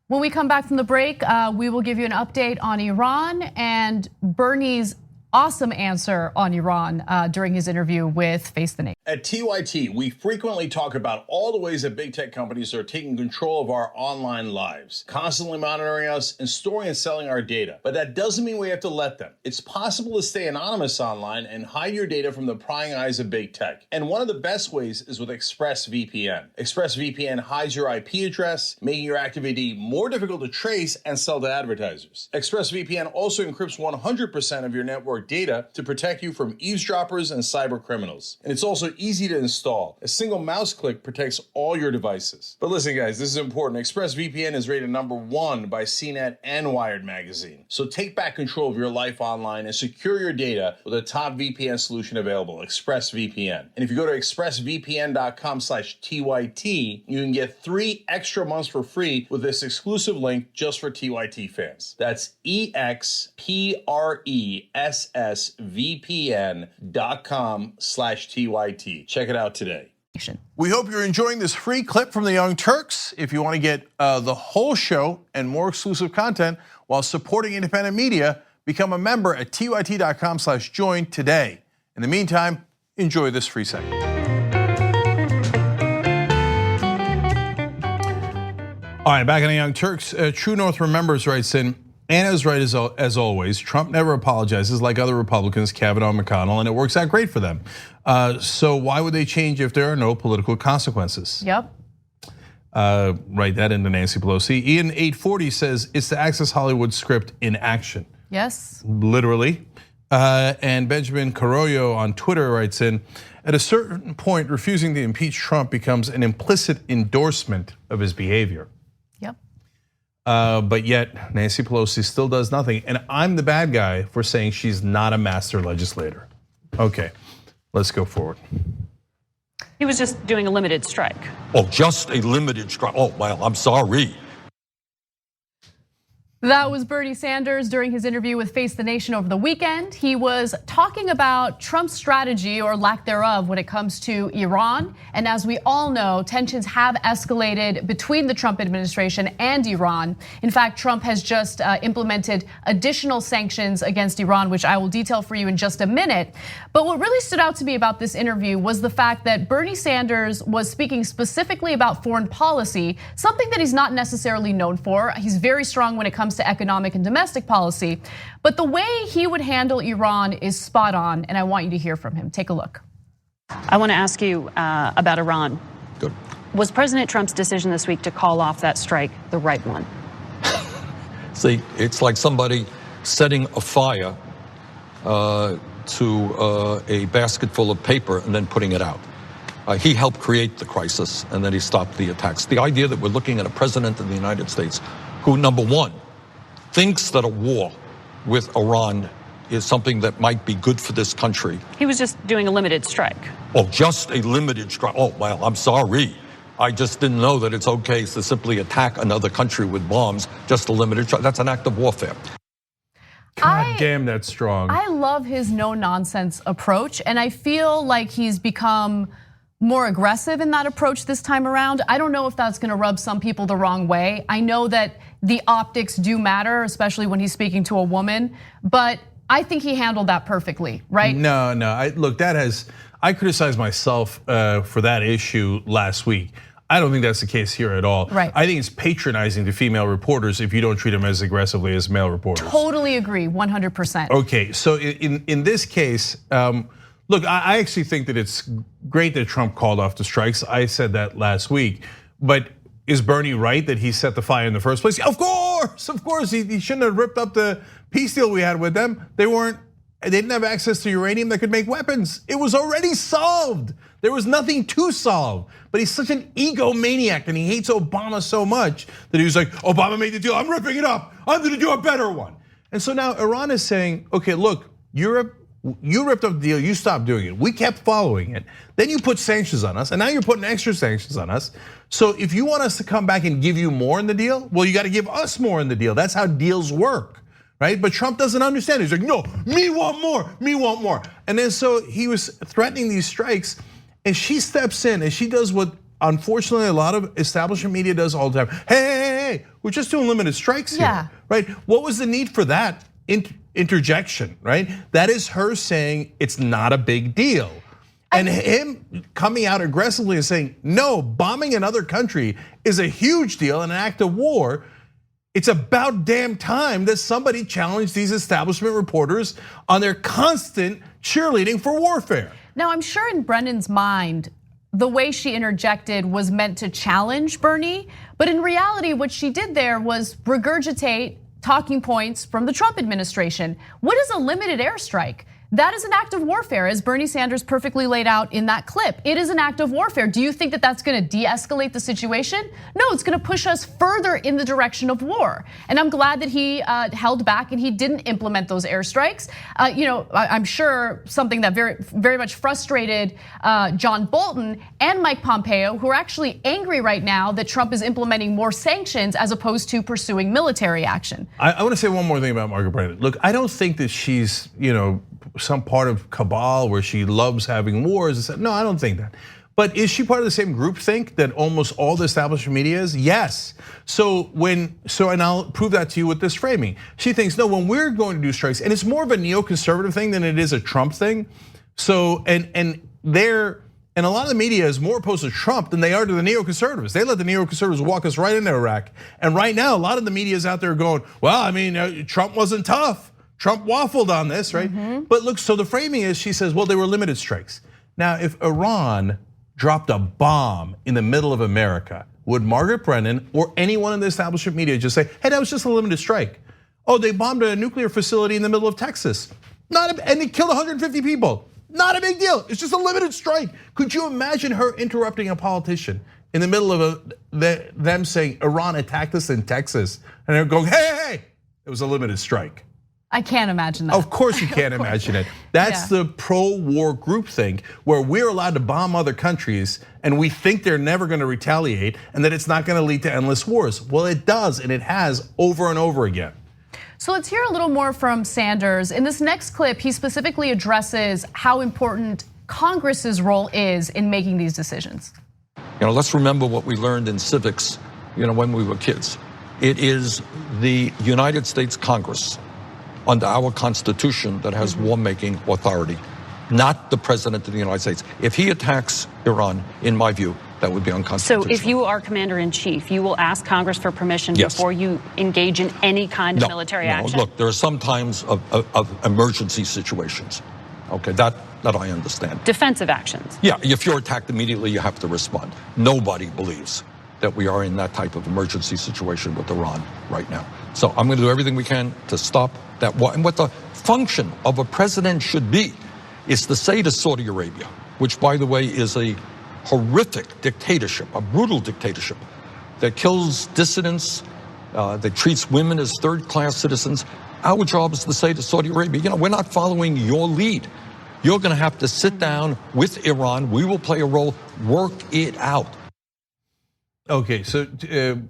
Speaker 2: When we come back from the break, we will give you an update on Iran and Bernie's awesome answer on Iran during his interview with Face the Nation.
Speaker 17: At TYT, we frequently talk about all the ways that big tech companies are taking control of our online lives, constantly monitoring us and storing and selling our data. But that doesn't mean we have to let them. It's possible to stay anonymous online and hide your data from the prying eyes of big tech. And one of the best ways is with ExpressVPN. ExpressVPN hides your IP address, making your activity more difficult to trace and sell to advertisers. ExpressVPN also encrypts 100% of your network data to protect you from eavesdroppers and cyber criminals. And it's also easy to install. A single mouse click protects all your devices. But listen, guys, this is important. ExpressVPN is rated #1 by CNET and Wired magazine. So take back control of your life online and secure your data with a top VPN solution available, ExpressVPN. And if you go to expressvpn.com/TYT, you can get 3 extra months for free with this exclusive link just for TYT fans. That's expressvpn.com/TYT. Check it out today.
Speaker 1: We hope you're enjoying this free clip from the Young Turks. If you want to get the whole show and more exclusive content while supporting independent media, become a member at tyt.com/join today. In the meantime, enjoy this free segment. All right, back on the Young Turks. True North Remembers writes in, Anna's right as always. Trump never apologizes like other Republicans, Kavanaugh and McConnell, and it works out great for them. So why would they change if there are no political consequences?
Speaker 2: Yep.
Speaker 1: Write that into Nancy Pelosi. Ian 840 says it's the Access Hollywood script in action.
Speaker 2: Yes.
Speaker 1: Literally. And Benjamin Carollo on Twitter writes in, at a certain point, refusing to impeach Trump becomes an implicit endorsement of his behavior.
Speaker 2: Yep.
Speaker 1: But yet Nancy Pelosi still does nothing. And I'm the bad guy for saying she's not a master legislator. Okay, let's go forward.
Speaker 18: He was just doing a limited strike.
Speaker 19: Oh, just a limited strike. Oh, well, I'm sorry.
Speaker 2: That was Bernie Sanders during his interview with Face the Nation over the weekend. He was talking about Trump's strategy or lack thereof when it comes to Iran. And as we all know, tensions have escalated between the Trump administration and Iran. In fact, Trump has just implemented additional sanctions against Iran, which I will detail for you in just a minute. But what really stood out to me about this interview was the fact that Bernie Sanders was speaking specifically about foreign policy, something that he's not necessarily known for. He's very strong when it comes to economic and domestic policy, but the way he would handle Iran is spot on, and I want you to hear from him. Take a look.
Speaker 18: I want to ask you about Iran.
Speaker 19: Good.
Speaker 18: Was President Trump's decision this week to call off that strike the right one?
Speaker 19: See, it's like somebody setting a fire to a basket full of paper and then putting it out. He helped create the crisis, and then he stopped the attacks. The idea that we're looking at a president of the United States who, number one, thinks that a war with Iran is something that might be good for this country.
Speaker 18: He was just doing a limited strike.
Speaker 19: Oh, just a limited strike. Oh, well, I'm sorry. I just didn't know that it's okay to simply attack another country with bombs, just a limited strike. That's an act of warfare.
Speaker 1: God damn, that's strong.
Speaker 2: I love his no-nonsense approach, and I feel like he's become more aggressive in that approach this time around. I don't know if that's gonna rub some people the wrong way. I know that the optics do matter, especially when he's speaking to a woman, but I think he handled that perfectly, right?
Speaker 1: No, look, I criticized myself for that issue last week. I don't think that's the case here at all.
Speaker 2: Right.
Speaker 1: I think it's patronizing to female reporters if you don't treat them as aggressively as male reporters.
Speaker 2: Totally agree, 100%.
Speaker 1: Okay, so in this case, look, I actually think that it's great that Trump called off the strikes. I said that last week, but is Bernie right that he set the fire in the first place? Of course, he shouldn't have ripped up the peace deal we had with them. They didn't have access to uranium that could make weapons. It was already solved. There was nothing to solve. But he's such an egomaniac and he hates Obama so much that he was like, Obama made the deal, I'm ripping it up. I'm gonna do a better one. And so now Iran is saying, okay, look, Europe, you ripped up the deal, you stopped doing it. We kept following it. Then you put sanctions on us, and now you're putting extra sanctions on us. So if you want us to come back and give you more in the deal, well, you gotta give us more in the deal. That's how deals work, right? But Trump doesn't understand. He's like, no, me want more. And then so he was threatening these strikes, and she steps in and she does what unfortunately a lot of establishment media does all the time. Hey, we're just doing limited strikes here, right? What was the need for that? interjection, right? That is her saying it's not a big deal. And him coming out aggressively and saying, no, bombing another country is a huge deal and an act of war. It's about damn time that somebody challenged these establishment reporters on their constant cheerleading for warfare.
Speaker 2: Now, I'm sure in Brendan's mind, the way she interjected was meant to challenge Bernie, but in reality, what she did there was regurgitate talking points from the Trump administration. What is a limited airstrike? That is an act of warfare, as Bernie Sanders perfectly laid out in that clip. It is an act of warfare. Do you think that that's going to de-escalate the situation? No, it's going to push us further in the direction of war. And I'm glad that he held back and he didn't implement those airstrikes. I'm sure something that very much frustrated John Bolton and Mike Pompeo, who are actually angry right now that Trump is implementing more sanctions as opposed to pursuing military action.
Speaker 1: I want to say one more thing about Margaret Brennan. Look, I don't think that she's, some part of cabal where she loves having wars. No, I don't think that. But is she part of the same groupthink that almost all the establishment media is? Yes. And I'll prove that to you with this framing. She thinks, no, when we're going to do strikes, and it's more of a neoconservative thing than it is a Trump thing. So, and a lot of the media is more opposed to Trump than they are to the neoconservatives. They let the neoconservatives walk us right into Iraq. And right now, a lot of the media is out there going, well, I mean, Trump wasn't tough. Trump waffled on this, right? But look, so the framing is, she says, well, they were limited strikes. Now, if Iran dropped a bomb in the middle of America, would Margaret Brennan or anyone in the establishment media just say, hey, that was just a limited strike? Oh, they bombed a nuclear facility in the middle of Texas. And they killed 150 people. Not a big deal, it's just a limited strike. Could you imagine her interrupting a politician in the middle of them saying Iran attacked us in Texas, and they're going, hey, it was a limited strike?
Speaker 2: I can't imagine that.
Speaker 1: Of course you can't imagine it. That's the pro-war groupthink where we're allowed to bomb other countries and we think they're never gonna retaliate and that it's not gonna lead to endless wars. Well, it does, and it has over and over again.
Speaker 2: So let's hear a little more from Sanders. In this next clip, he specifically addresses how important Congress's role is in making these decisions.
Speaker 19: Let's remember what we learned in civics, when we were kids. It is the United States Congress under our Constitution that has war-making authority, not the President of the United States. If he attacks Iran, in my view, that would be unconstitutional.
Speaker 18: So if you are commander-in-chief, you will ask Congress for permission before you engage in any kind of military action?
Speaker 19: Look, there are some times of emergency situations. Okay, that I understand.
Speaker 18: Defensive actions.
Speaker 19: Yeah, if you're attacked immediately, you have to respond. Nobody believes that we are in that type of emergency situation with Iran right now. So I'm going to do everything we can to stop that war. And what the function of a president should be is to say to Saudi Arabia, which by the way is a horrific dictatorship, a brutal dictatorship that kills dissidents, that treats women as third-class citizens. Our job is to say to Saudi Arabia, we're not following your lead. You're going to have to sit down with Iran. We will play a role, work it out.
Speaker 1: Okay, so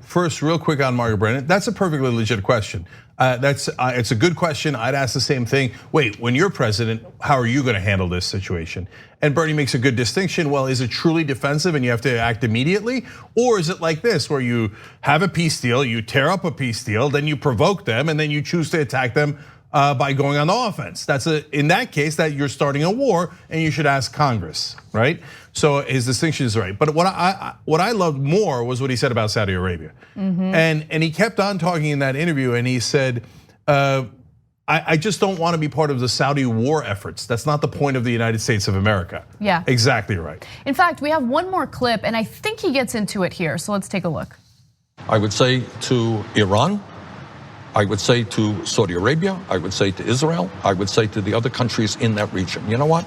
Speaker 1: first, real quick on Margaret Brennan, that's a perfectly legit question. It's a good question. I'd ask the same thing. Wait, when you're president, how are you going to handle this situation? And Bernie makes a good distinction. Well, is it truly defensive and you have to act immediately? Or is it like this, where you have a peace deal, you tear up a peace deal, then you provoke them, and then you choose to attack them by going on the offense? In that case, that you're starting a war, and you should ask Congress, right? So his distinction is right. But what I loved more was what he said about Saudi Arabia, and he kept on talking in that interview, and he said, I just don't want to be part of the Saudi war efforts. That's not the point of the United States of America.
Speaker 2: Yeah,
Speaker 1: exactly right.
Speaker 2: In fact, we have one more clip, and I think he gets into it here. So let's take a look.
Speaker 19: I would say to Iran, I would say to Saudi Arabia, I would say to Israel, I would say to the other countries in that region, you know what?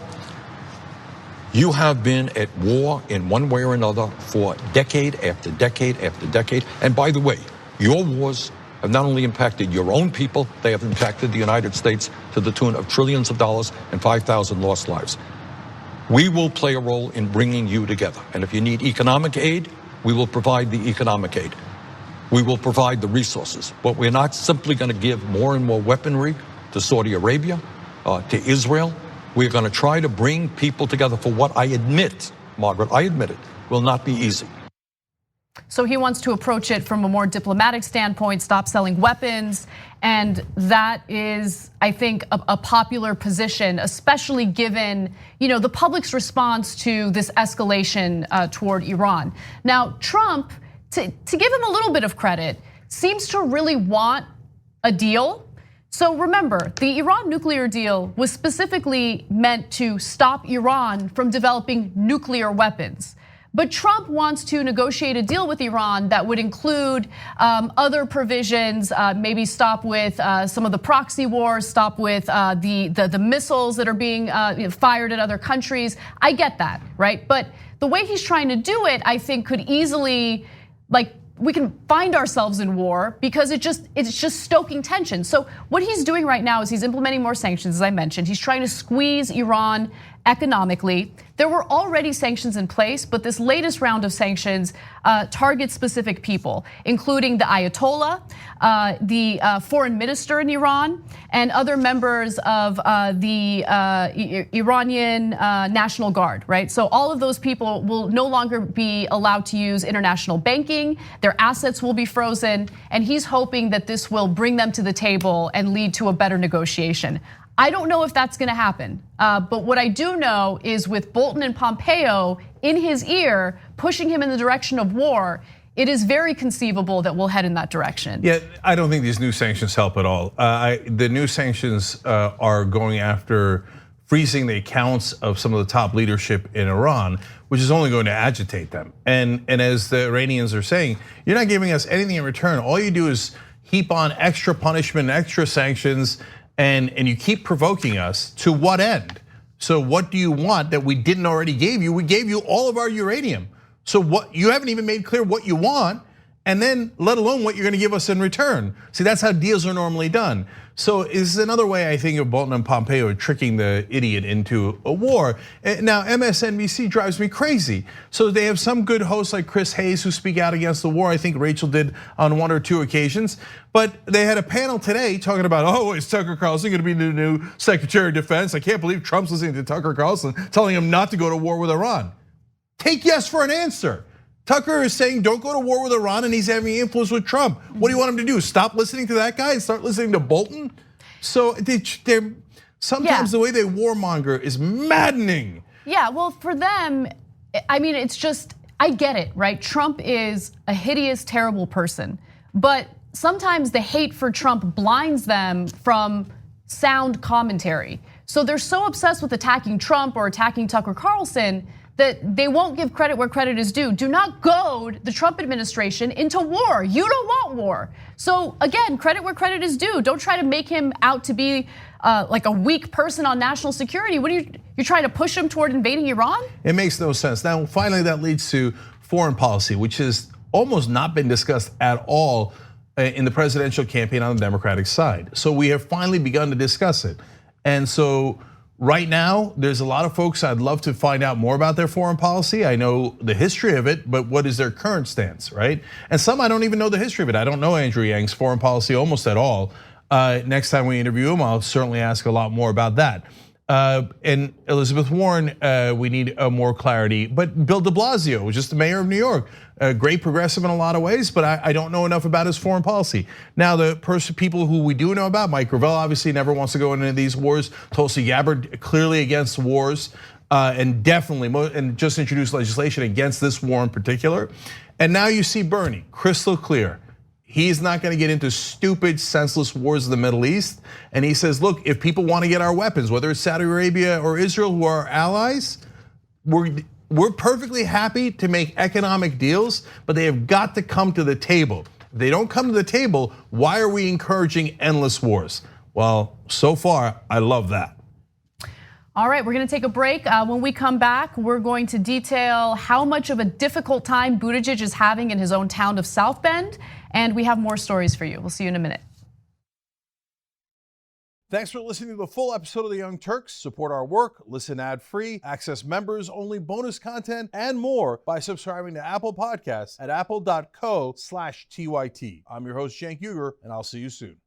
Speaker 19: You have been at war in one way or another for decade after decade after decade. And by the way, your wars have not only impacted your own people, they have impacted the United States to the tune of trillions of dollars and 5,000 lost lives. We will play a role in bringing you together. And if you need economic aid, we will provide the economic aid. We will provide the resources, but we're not simply going to give more and more weaponry to Saudi Arabia, to Israel. We're going to try to bring people together for what I admit, Margaret, I admit it, will not be easy.
Speaker 2: So he wants to approach it from a more diplomatic standpoint, stop selling weapons. And that is, I think, a popular position, especially given the public's response to this escalation toward Iran. Now, Trump, to give him a little bit of credit, seems to really want a deal. So remember, the Iran nuclear deal was specifically meant to stop Iran from developing nuclear weapons. But Trump wants to negotiate a deal with Iran that would include other provisions, maybe stop with some of the proxy wars, stop with the missiles that are being fired at other countries. I get that, right? But the way he's trying to do it, I think, could easily, we can find ourselves in war because it's just stoking tension. So what he's doing right now is he's implementing more sanctions, as I mentioned. He's trying to squeeze Iran economically. There were already sanctions in place, but this latest round of sanctions targets specific people, including the Ayatollah, the foreign minister in Iran, and other members of the Iranian National Guard, right? So all of those people will no longer be allowed to use international banking. Their assets will be frozen, and he's hoping that this will bring them to the table and lead to a better negotiation. I don't know if that's gonna happen, but what I do know is with Bolton and Pompeo in his ear, pushing him in the direction of war, it is very conceivable that we'll head in that direction.
Speaker 1: Yeah, I don't think these new sanctions help at all. The new sanctions are going after freezing the accounts of some of the top leadership in Iran, which is only going to agitate them. And as the Iranians are saying, you're not giving us anything in return. All you do is heap on extra punishment, extra sanctions, and you keep provoking us. To what end? So what do you want that we didn't already give you? We gave you all of our uranium. So what, you haven't even made clear what you want, and then let alone what you're gonna give us in return. See, that's how deals are normally done. So this is another way I think of Bolton and Pompeo tricking the idiot into a war. Now MSNBC drives me crazy. So they have some good hosts like Chris Hayes who speak out against the war. I think Rachel did on 1 or 2 occasions. But they had a panel today talking about, oh, is Tucker Carlson gonna be the new Secretary of Defense? I can't believe Trump's listening to Tucker Carlson telling him not to go to war with Iran. Take yes for an answer. Tucker is saying don't go to war with Iran and he's having influence with Trump. What do you want him to do? Stop listening to that guy and start listening to Bolton? So they're sometimes the way they warmonger is maddening.
Speaker 2: Yeah, well for them, I mean, it's just, I get it, right? Trump is a hideous, terrible person. But sometimes the hate for Trump blinds them from sound commentary. So they're so obsessed with attacking Trump or attacking Tucker Carlson that they won't give credit where credit is due. Do not goad the Trump administration into war. You don't want war. So again, credit where credit is due. Don't try to make him out to be like a weak person on national security. What are you're trying to push him toward invading Iran?
Speaker 1: It makes no sense. Now, finally, that leads to foreign policy, which has almost not been discussed at all in the presidential campaign on the Democratic side. So we have finally begun to discuss it. And so right now, there's a lot of folks I'd love to find out more about their foreign policy. I know the history of it, but what is their current stance, right? And some I don't even know the history of it. I don't know Andrew Yang's foreign policy almost at all. Next time we interview him, I'll certainly ask a lot more about that. And Elizabeth Warren, we need more clarity. But Bill de Blasio was just the mayor of New York. A great progressive in a lot of ways, but I don't know enough about his foreign policy. Now, the people who we do know about, Mike Gravel obviously never wants to go into these wars. Tulsi Gabbard clearly against wars, and definitely and just introduced legislation against this war in particular. And now you see Bernie, crystal clear. He's not gonna get into stupid, senseless wars in the Middle East. And he says, look, if people wanna get our weapons, whether it's Saudi Arabia or Israel, who are our allies, we're perfectly happy to make economic deals, but they have got to come to the table. If they don't come to the table, why are we encouraging endless wars? Well, so far, I love that.
Speaker 2: All right, we're gonna take a break. When we come back, we're going to detail how much of a difficult time Buttigieg is having in his own town of South Bend, and we have more stories for you. We'll see you in a minute.
Speaker 1: Thanks for listening to the full episode of The Young Turks. Support our work, listen ad-free, access members-only bonus content, and more by subscribing to Apple Podcasts at apple.co/TYT. I'm your host, Cenk Uygur, and I'll see you soon.